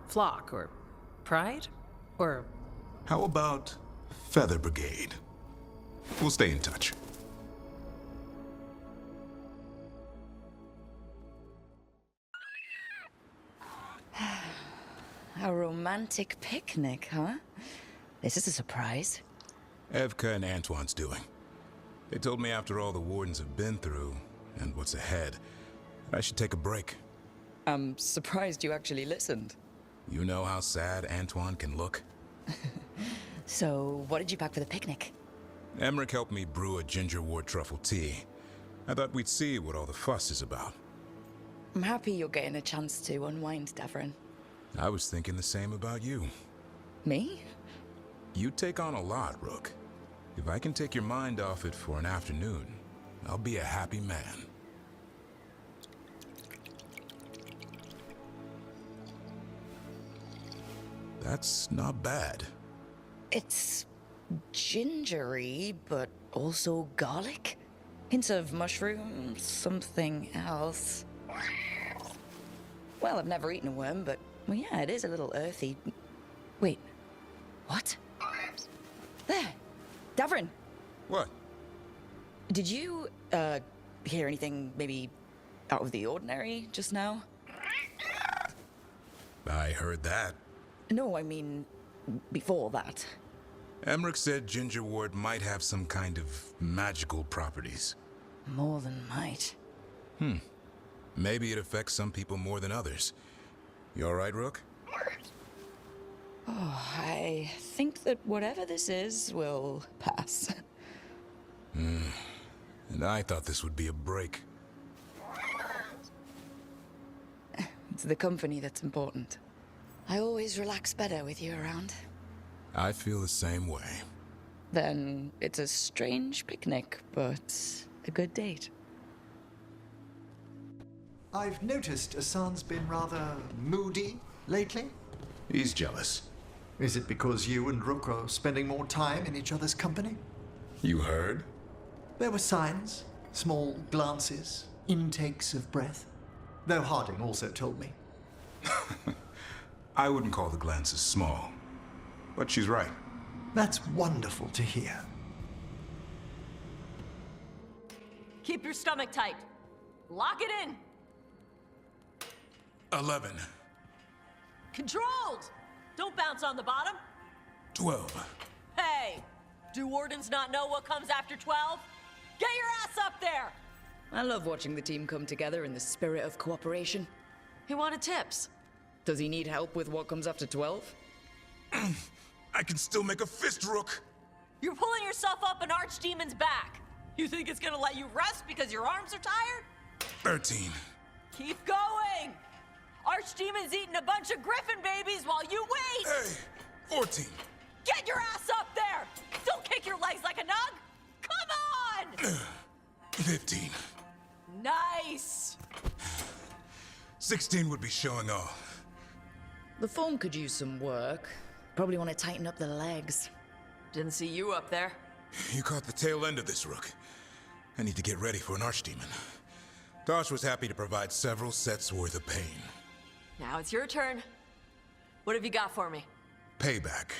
flock, or pride, or... How about Feather Brigade? We'll stay in touch. A romantic picnic, huh? This is a surprise. Evka and Antoine's doing. They told me after all the Wardens have been through, and what's ahead, I should take a break. I'm surprised you actually listened. You know how sad Antoine can look? So, what did you pack for the picnic? Emmerich helped me brew a gingerwort truffle tea. I thought we'd see what all the fuss is about. I'm happy you're getting a chance to unwind, Davrin. I was thinking the same about you. Me? You take on a lot, Rook. If I can take your mind off it for an afternoon, I'll be a happy man. That's not bad. It's gingery, but also garlic. Hints of mushroom, something else. Well, I've never eaten a worm, but well, yeah, it is a little earthy. Wait, what? There, Davrin. What? Did you, hear anything maybe out of the ordinary just now? I heard that. No, I mean, before that. Emmerich said Ginger Ward might have some kind of magical properties. More than might. Maybe it affects some people more than others. You all right, Rook? Oh, I think that whatever this is will pass. And I thought this would be a break. It's the company that's important. I always relax better with you around. I feel the same way. Then it's a strange picnic, but a good date. I've noticed Hassan's been rather moody lately. He's jealous. Is it because you and Rook are spending more time in each other's company? You heard? There were signs, small glances, intakes of breath. Though Harding also told me. I wouldn't call the glances small. But she's right. That's wonderful to hear. Keep your stomach tight. Lock it in. 11. Controlled! Don't bounce on the bottom. 12. Hey! Do wardens not know what comes after 12? Get your ass up there! I love watching the team come together in the spirit of cooperation. He wanted tips. Does he need help with what comes after 12? I can still make a fist, Rook! You're pulling yourself up an archdemon's back. You think it's gonna let you rest because your arms are tired? 13. Keep going! Archdemon's eating a bunch of griffin babies while you wait! Hey! 14. Get your ass up there! Don't kick your legs like a nug! Come on! 15. Nice! 16 would be showing off. The form could use some work. Probably want to tighten up the legs. Didn't see you up there. You caught the tail end of this, Rook. I need to get ready for an archdemon. Tosh was happy to provide several sets worth of pain. Now it's your turn. What have you got for me? Payback.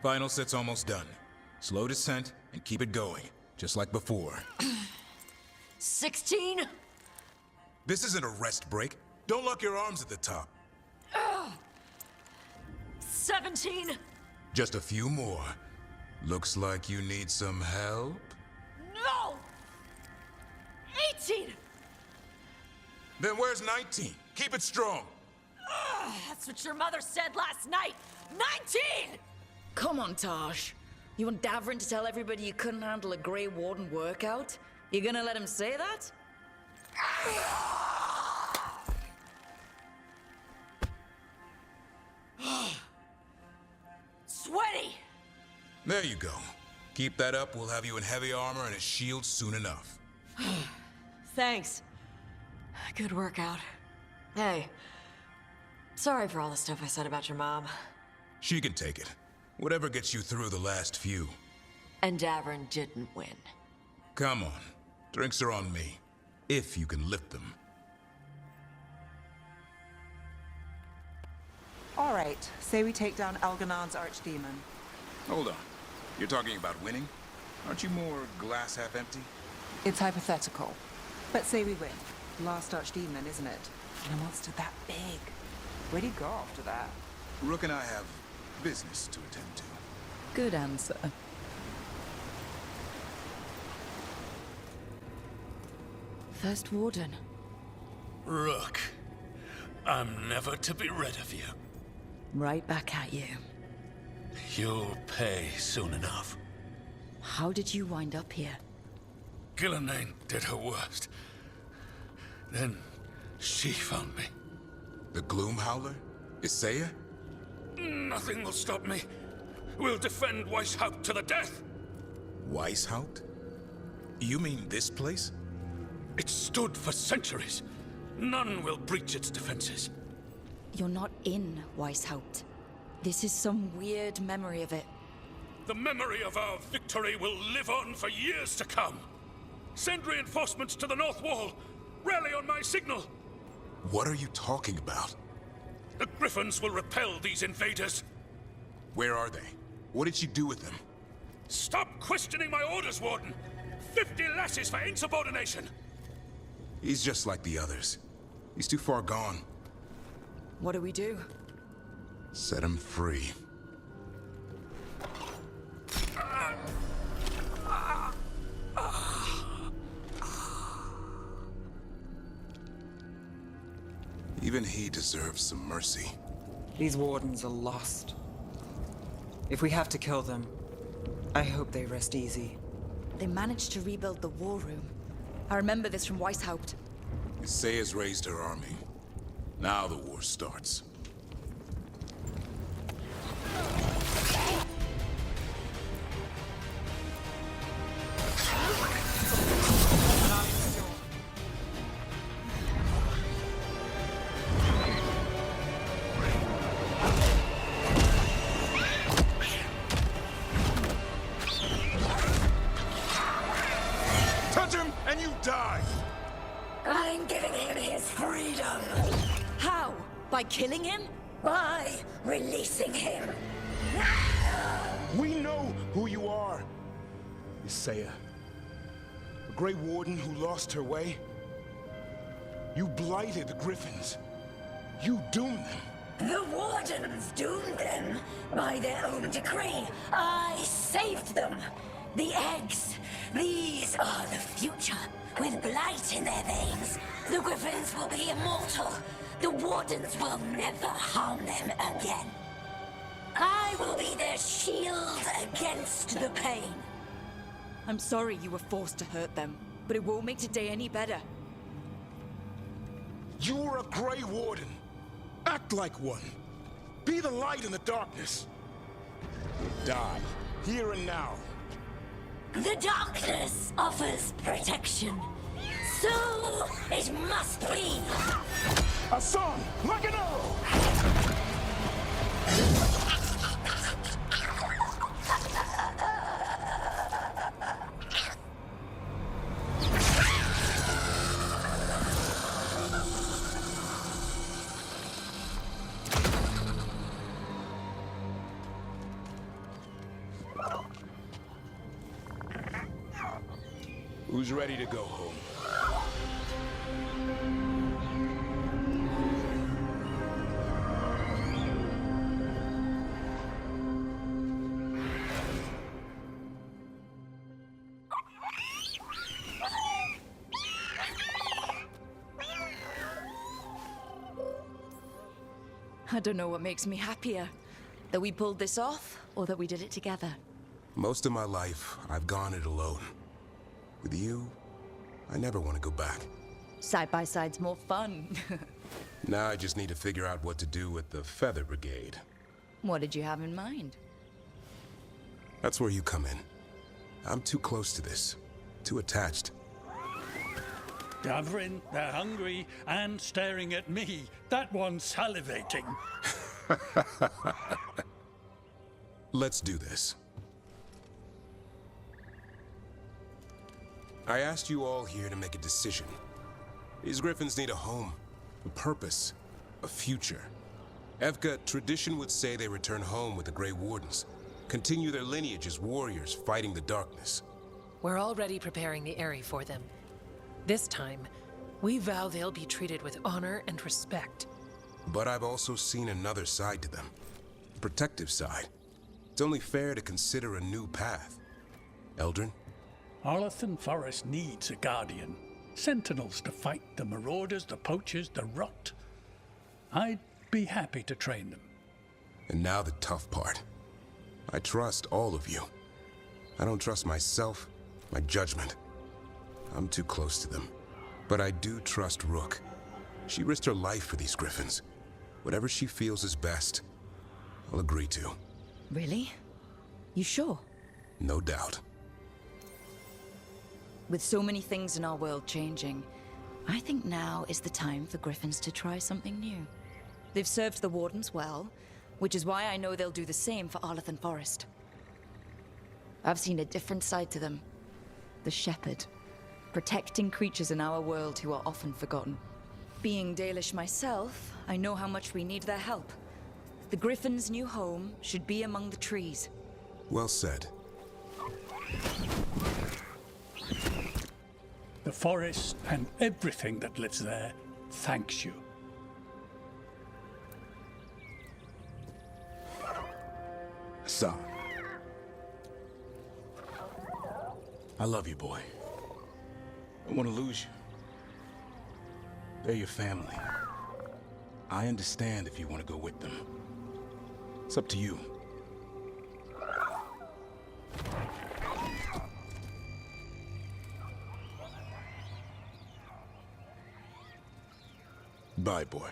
Final set's almost done. Slow descent and keep it going, just like before. 16? This isn't a rest break. Don't lock your arms at the top. 17? Just a few more. Looks like you need some help? No! 18! Then where's 19? Keep it strong. That's what your mother said last night! 19! Come on, Tosh. You want Davrin to tell everybody you couldn't handle a Grey Warden workout? You gonna let him say that? Sweaty! There you go. Keep that up, we'll have you in heavy armor and a shield soon enough. Thanks. Good workout. Hey, sorry for all the stuff I said about your mom. She can take it. Whatever gets you through the last few. And Davrin didn't win. Come on. Drinks are on me. If you can lift them. All right, say we take down Elganon's archdemon. Hold on. You're talking about winning? Aren't you more glass half empty? It's hypothetical. But say we win. Last archdemon, isn't it? And a monster that big. Where do you go after that? Rook and I have business to attend to. Good answer. First Warden. Rook, I'm never to be rid of you. Right back at you. You'll pay soon enough. How did you wind up here? Gillenane did her worst. Then she found me. The Gloom Howler? Isaiah? Nothing will stop me. We'll defend Weishaupt to the death. Weishaupt? You mean this place? It stood for centuries. None will breach its defenses. You're not in Weishaupt. This is some weird memory of it. The memory of our victory will live on for years to come. Send reinforcements to the North Wall. Rally on my signal. What are you talking about? The Griffins will repel these invaders. Where are they? What did she do with them? Stop questioning my orders, Warden. 50 lashes for insubordination. He's just like the others. He's too far gone. What do we do? Set him free. Even he deserves some mercy. These wardens are lost. If we have to kill them, I hope they rest easy. They managed to rebuild the war room. I remember this from Weishaupt. Isaiah's raised her army. Now the war starts. Touch him and you die! I'm giving him his freedom. How? By killing him? By releasing him. We know who you are. Isaiah. A Grey Warden who lost her way. You blighted the Griffins. You doomed them. The Wardens doomed them by their own decree. I saved them. The eggs. These are the future. With blight in their veins, the Griffins will be immortal. The Wardens will never harm them again. I will be their shield against the pain. I'm sorry you were forced to hurt them, but it won't make today any better. You're a Grey Warden. Act like one. Be the light in the darkness. Die, here and now. The darkness offers protection. So it must be. A song, like an arrow! Who's ready to go home? I don't know what makes me happier. That we pulled this off, or that we did it together. Most of my life, I've gone it alone. With you, I never want to go back. Side by side's more fun. Now I just need to figure out what to do with the Feather Brigade. What did you have in mind? That's where you come in. I'm too close to this. Too attached. Davrin, they're hungry and staring at me. That one's salivating. Let's do this. I asked you all here to make a decision. These Griffins need a home, a purpose, a future. Evka, tradition would say they return home with the Grey Wardens, continue their lineage as warriors fighting the darkness. We're already preparing the Eyrie for them. This time, we vow they'll be treated with honor and respect. But I've also seen another side to them. A protective side. It's only fair to consider a new path. Eldrin? Arlathan Forest needs a guardian. Sentinels to fight the marauders, the poachers, the rot. I'd be happy to train them. And now the tough part. I trust all of you. I don't trust myself, my judgment. I'm too close to them. But I do trust Rook. She risked her life for these Griffins. Whatever she feels is best, I'll agree to. Really? You sure? No doubt. With so many things in our world changing, I think now is the time for Griffins to try something new. They've served the Wardens well, which is why I know they'll do the same for Arlathan Forest. I've seen a different side to them. The Shepherd. Protecting creatures in our world who are often forgotten. Being Dalish myself, I know how much we need their help. The Griffin's new home should be among the trees. Well said. The forest and everything that lives there thanks you. Son. I love you, boy. I don't want to lose you. They're your family. I understand if you want to go with them. It's up to you. Bye, boy.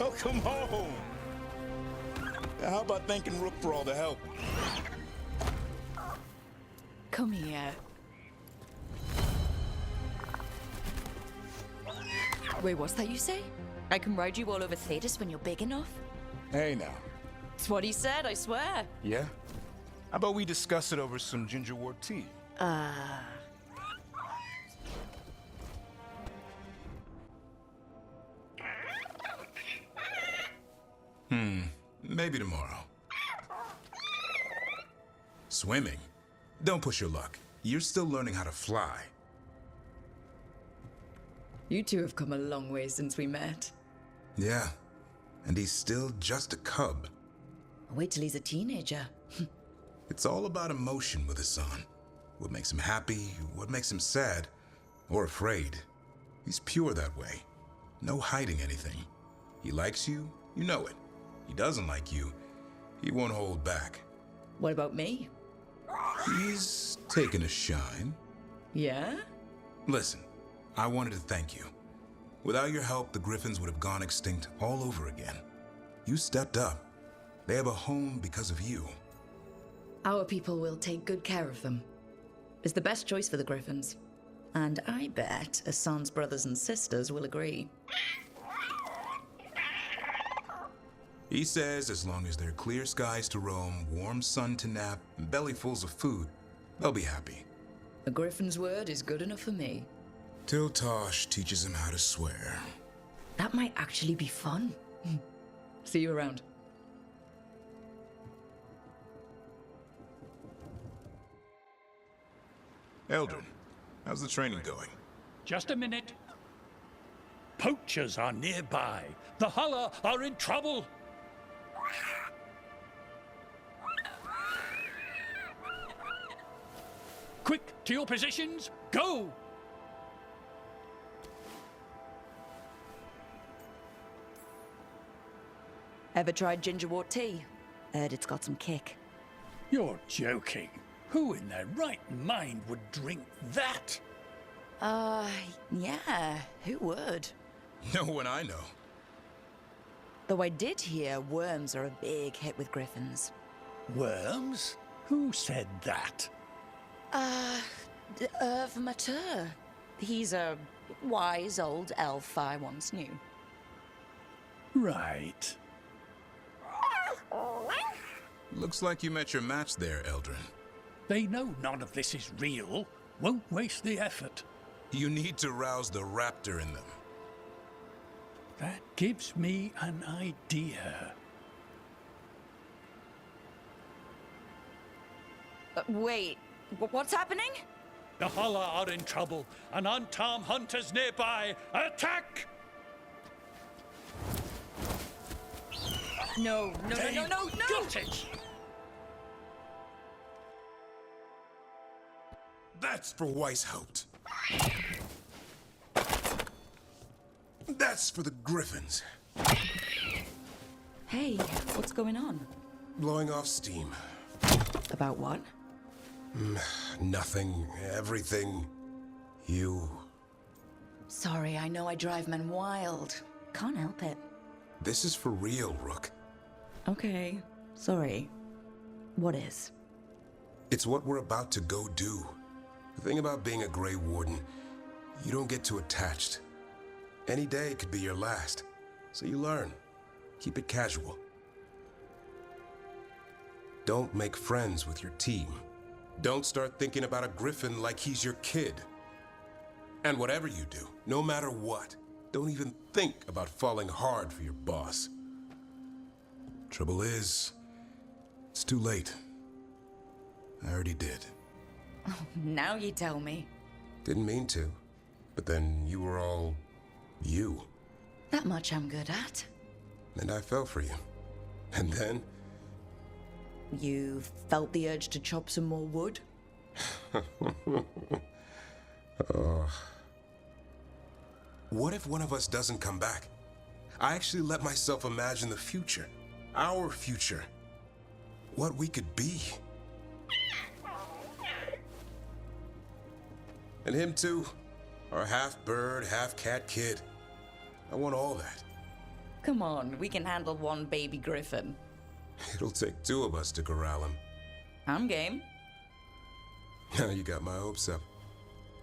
Welcome home. How about thanking Rook for all the help? Come here. Wait, what's that you say? I can ride you all over Thetis when you're big enough? Hey, now. It's what he said, I swear. Yeah? How about we discuss it over some gingerwort tea? Maybe tomorrow. Swimming? Don't push your luck. You're still learning how to fly. You two have come a long way since we met. Yeah. And he's still just a cub. Wait till he's a teenager. It's all about emotion with his son. What makes him happy, what makes him sad, or afraid. He's pure that way. No hiding anything. He likes you, you know it. He doesn't like you, he won't hold back. What about me? He's taken a shine. Yeah? Listen, I wanted to thank you. Without your help, the Griffins would have gone extinct all over again. You stepped up. They have a home because of you. Our people will take good care of them. It's the best choice for the Griffins. And I bet Hassan's brothers and sisters will agree. He says as long as there are clear skies to roam, warm sun to nap, and bellyfuls of food, they'll be happy. A Griffin's word is good enough for me. Till Tosh teaches him how to swear. That might actually be fun. See you around. Eldrin, how's the training going? Just a minute. Poachers are nearby. The Huller are in trouble. Quick, to your positions. Go! Ever tried gingerwort tea? Heard it's got some kick. You're joking. Who in their right mind would drink that? Yeah, who would? No one I know. Though I did hear worms are a big hit with Griffins. Worms? Who said that? Irv Matur. He's a wise old elf I once knew. Right. Looks like you met your match there, Eldrin. They know none of this is real. Won't waste the effort. You need to rouse the raptor in them. That gives me an idea. Wait, what's happening? The Huller are in trouble. An unarmed hunter's nearby. Attack! No. Got it! That's for Weishaupt. That's for the Griffins. Hey, what's going on? Blowing off steam. About what? Nothing. Everything. You. Sorry, I know I drive men wild. Can't help it. This is for real, Rook. Okay, sorry. What is? It's what we're about to go do. The thing about being a Grey Warden, you don't get too attached. Any day could be your last, so you learn. Keep it casual. Don't make friends with your team. Don't start thinking about a Griffin like he's your kid. And whatever you do, no matter what, don't even think about falling hard for your boss. Trouble is, It's too late. I already did. Oh, now you tell me. Didn't mean to. But then you were all... you. That much I'm good at. And I fell for you. And then... You felt the urge to chop some more wood? Oh. What if one of us doesn't come back? I actually let myself imagine the future. Our future. What we could be. And him too. Our half-bird, half-cat kid. I want all that. Come on, we can handle one baby griffin. It'll take two of us to corral him. I'm game. Now you got my hopes up.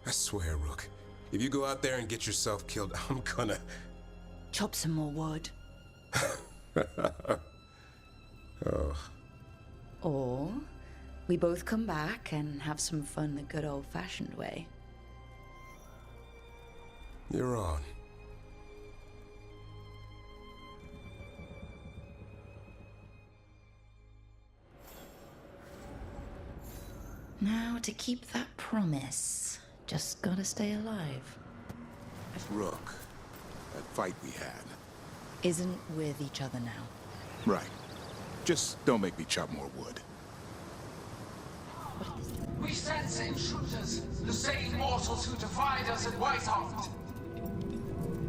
I swear, Rook, if you go out there and get yourself killed, I'm gonna... Chop some more wood. Oh. Or we both come back and have some fun the good old-fashioned way. You're on. Now, to keep that promise, just gotta stay alive. Rook, that fight we had. Isn't with each other now. Right. Just don't make me chop more wood. We sense intruders, the same mortals who defied us at Whitehart.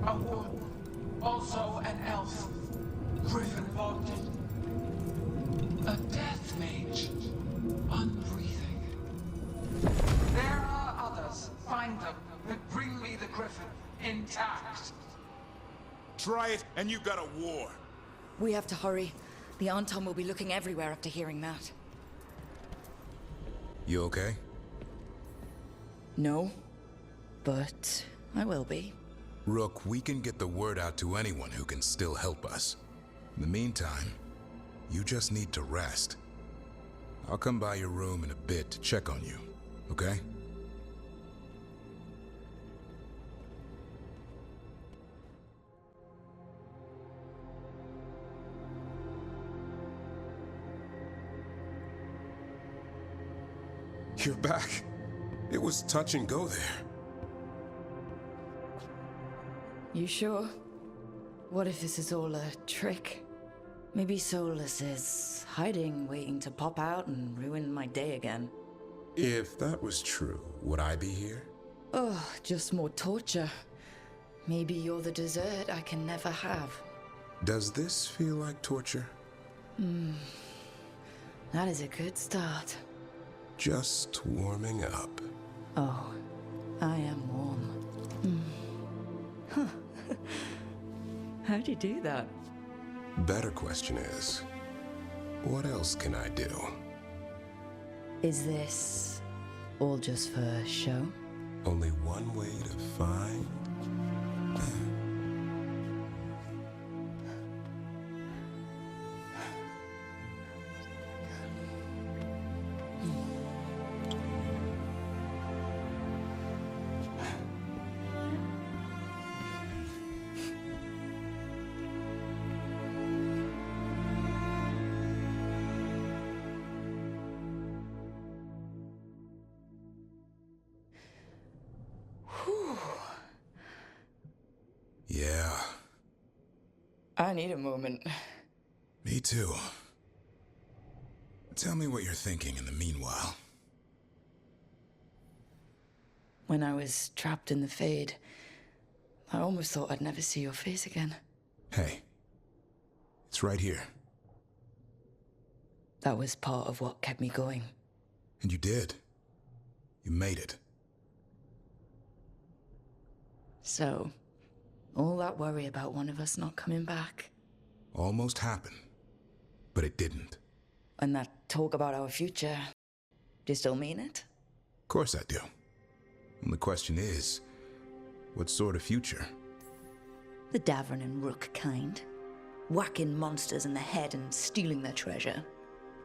A woman, also an elf, griffin bonded. A death mage, unbreathing. There are others. Find them and bring me the griffin intact. Try it, and you got a war. We have to hurry. The Anton will be looking everywhere after hearing that. You okay? No, but I will be. Rook, we can get the word out to anyone who can still help us. In the meantime, you just need to rest. I'll come by your room in a bit to check on you, okay? You're back. It was touch and go there. You sure? What if this is all a trick? Maybe Solus is hiding, waiting to pop out and ruin my day again. If that was true, would I be here? Oh, just more torture. Maybe you're the dessert I can never have. Does this feel like torture? That is a good start. Just warming up. Oh, I am warm. Huh. How'd you do that? Better question is, what else can I do? Is this all just for show? Only one way to find... Yeah. I need a moment. Me too. Tell me what you're thinking in the meanwhile. When I was trapped in the Fade, I almost thought I'd never see your face again. Hey. It's right here. That was part of what kept me going. And you did. You made it. So, all that worry about one of us not coming back. Almost happened. But it didn't. And that talk about our future, do you still mean it? Of course I do. And the question is, what sort of future? The Davrin and Rook kind. Whacking monsters in the head and stealing their treasure.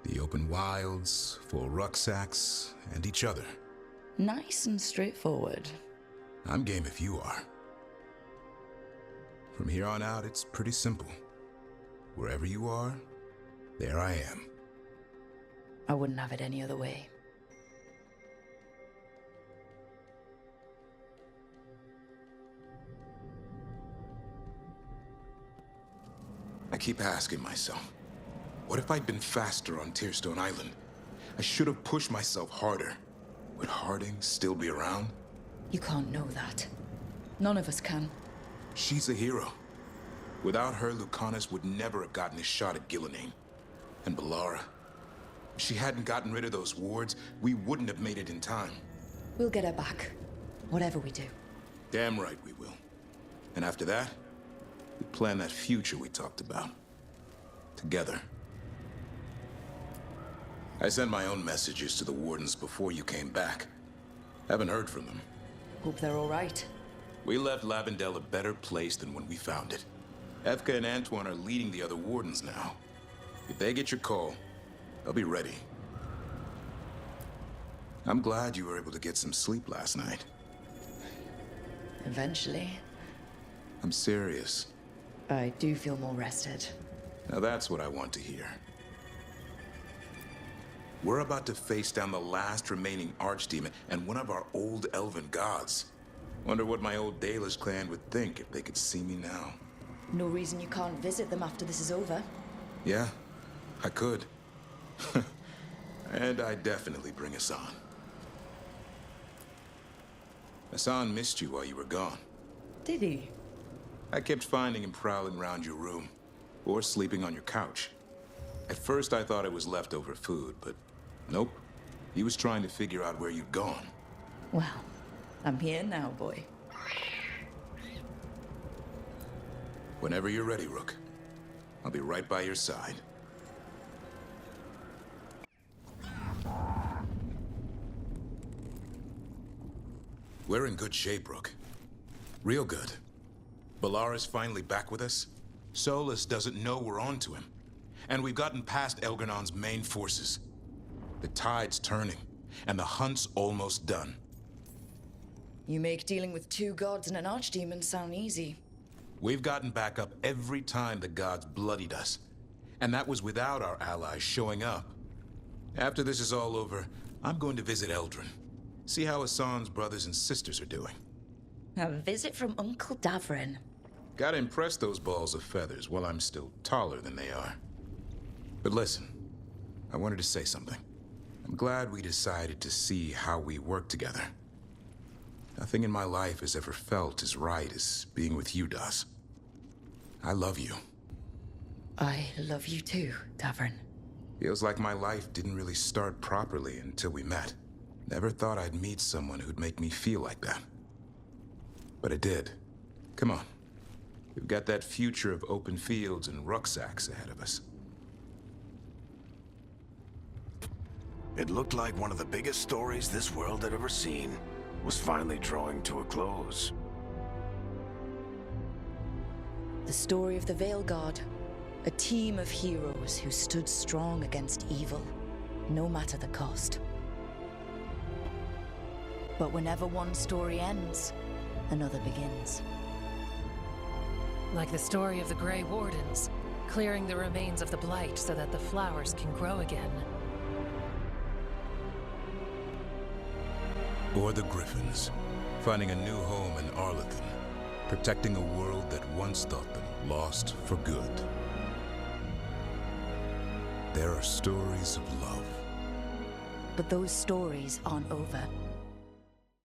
The open wilds, full rucksacks, and each other. Nice and straightforward. I'm game if you are. From here on out, it's pretty simple. Wherever you are, there I am. I wouldn't have it any other way. I keep asking myself, what if I'd been faster on Tearstone Island? I should have pushed myself harder. Would Harding still be around? You can't know that. None of us can. She's a hero. Without her, Lucanus would never have gotten his shot at Gillenane. And Bellara. If she hadn't gotten rid of those wards, we wouldn't have made it in time. We'll get her back. Whatever we do. Damn right we will. And after that, we plan that future we talked about. Together. I sent my own messages to the Wardens before you came back. Haven't heard from them. Hope they're all right. We left Lavendel a better place than when we found it. Evka and Antoine are leading the other Wardens now. If they get your call, they'll be ready. I'm glad you were able to get some sleep last night. Eventually. I'm serious. I do feel more rested. Now that's what I want to hear. We're about to face down the last remaining archdemon and one of our old elven gods. Wonder what my old Dalish clan would think if they could see me now. No reason you can't visit them after this is over. Yeah, I could. And I'd definitely bring Hassan. Hassan missed you while you were gone. Did he? I kept finding him prowling around your room, or sleeping on your couch. At first I thought it was leftover food, but nope. He was trying to figure out where you'd gone. Well, I'm here now, boy. Whenever you're ready, Rook. I'll be right by your side. We're in good shape, Rook. Real good. Bellara's finally back with us. Solus doesn't know we're on to him. And we've gotten past Elgernon's main forces. The tide's turning, and the hunt's almost done. You make dealing with two gods and an archdemon sound easy. We've gotten back up every time the gods bloodied us. And that was without our allies showing up. After this is all over, I'm going to visit Eldrin. See how Hassan's brothers and sisters are doing. A visit from Uncle Davrin. Gotta impress those balls of feathers while I'm still taller than they are. But listen, I wanted to say something. I'm glad we decided to see how we work together. Nothing in my life has ever felt as right as being with you, Das. I love you. I love you too, Davrin. Feels like my life didn't really start properly until we met. Never thought I'd meet someone who'd make me feel like that. But it did. Come on. We've got that future of open fields and rucksacks ahead of us. It looked like one of the biggest stories this world had ever seen was finally drawing to a close. The story of the Veilguard. A team of heroes who stood strong against evil, no matter the cost. But whenever one story ends, another begins. Like the story of the Grey Wardens, clearing the remains of the Blight so that the flowers can grow again. Or the Griffins, finding a new home in Arlington, protecting a world that once thought them lost for good. There are stories of love. But those stories aren't over.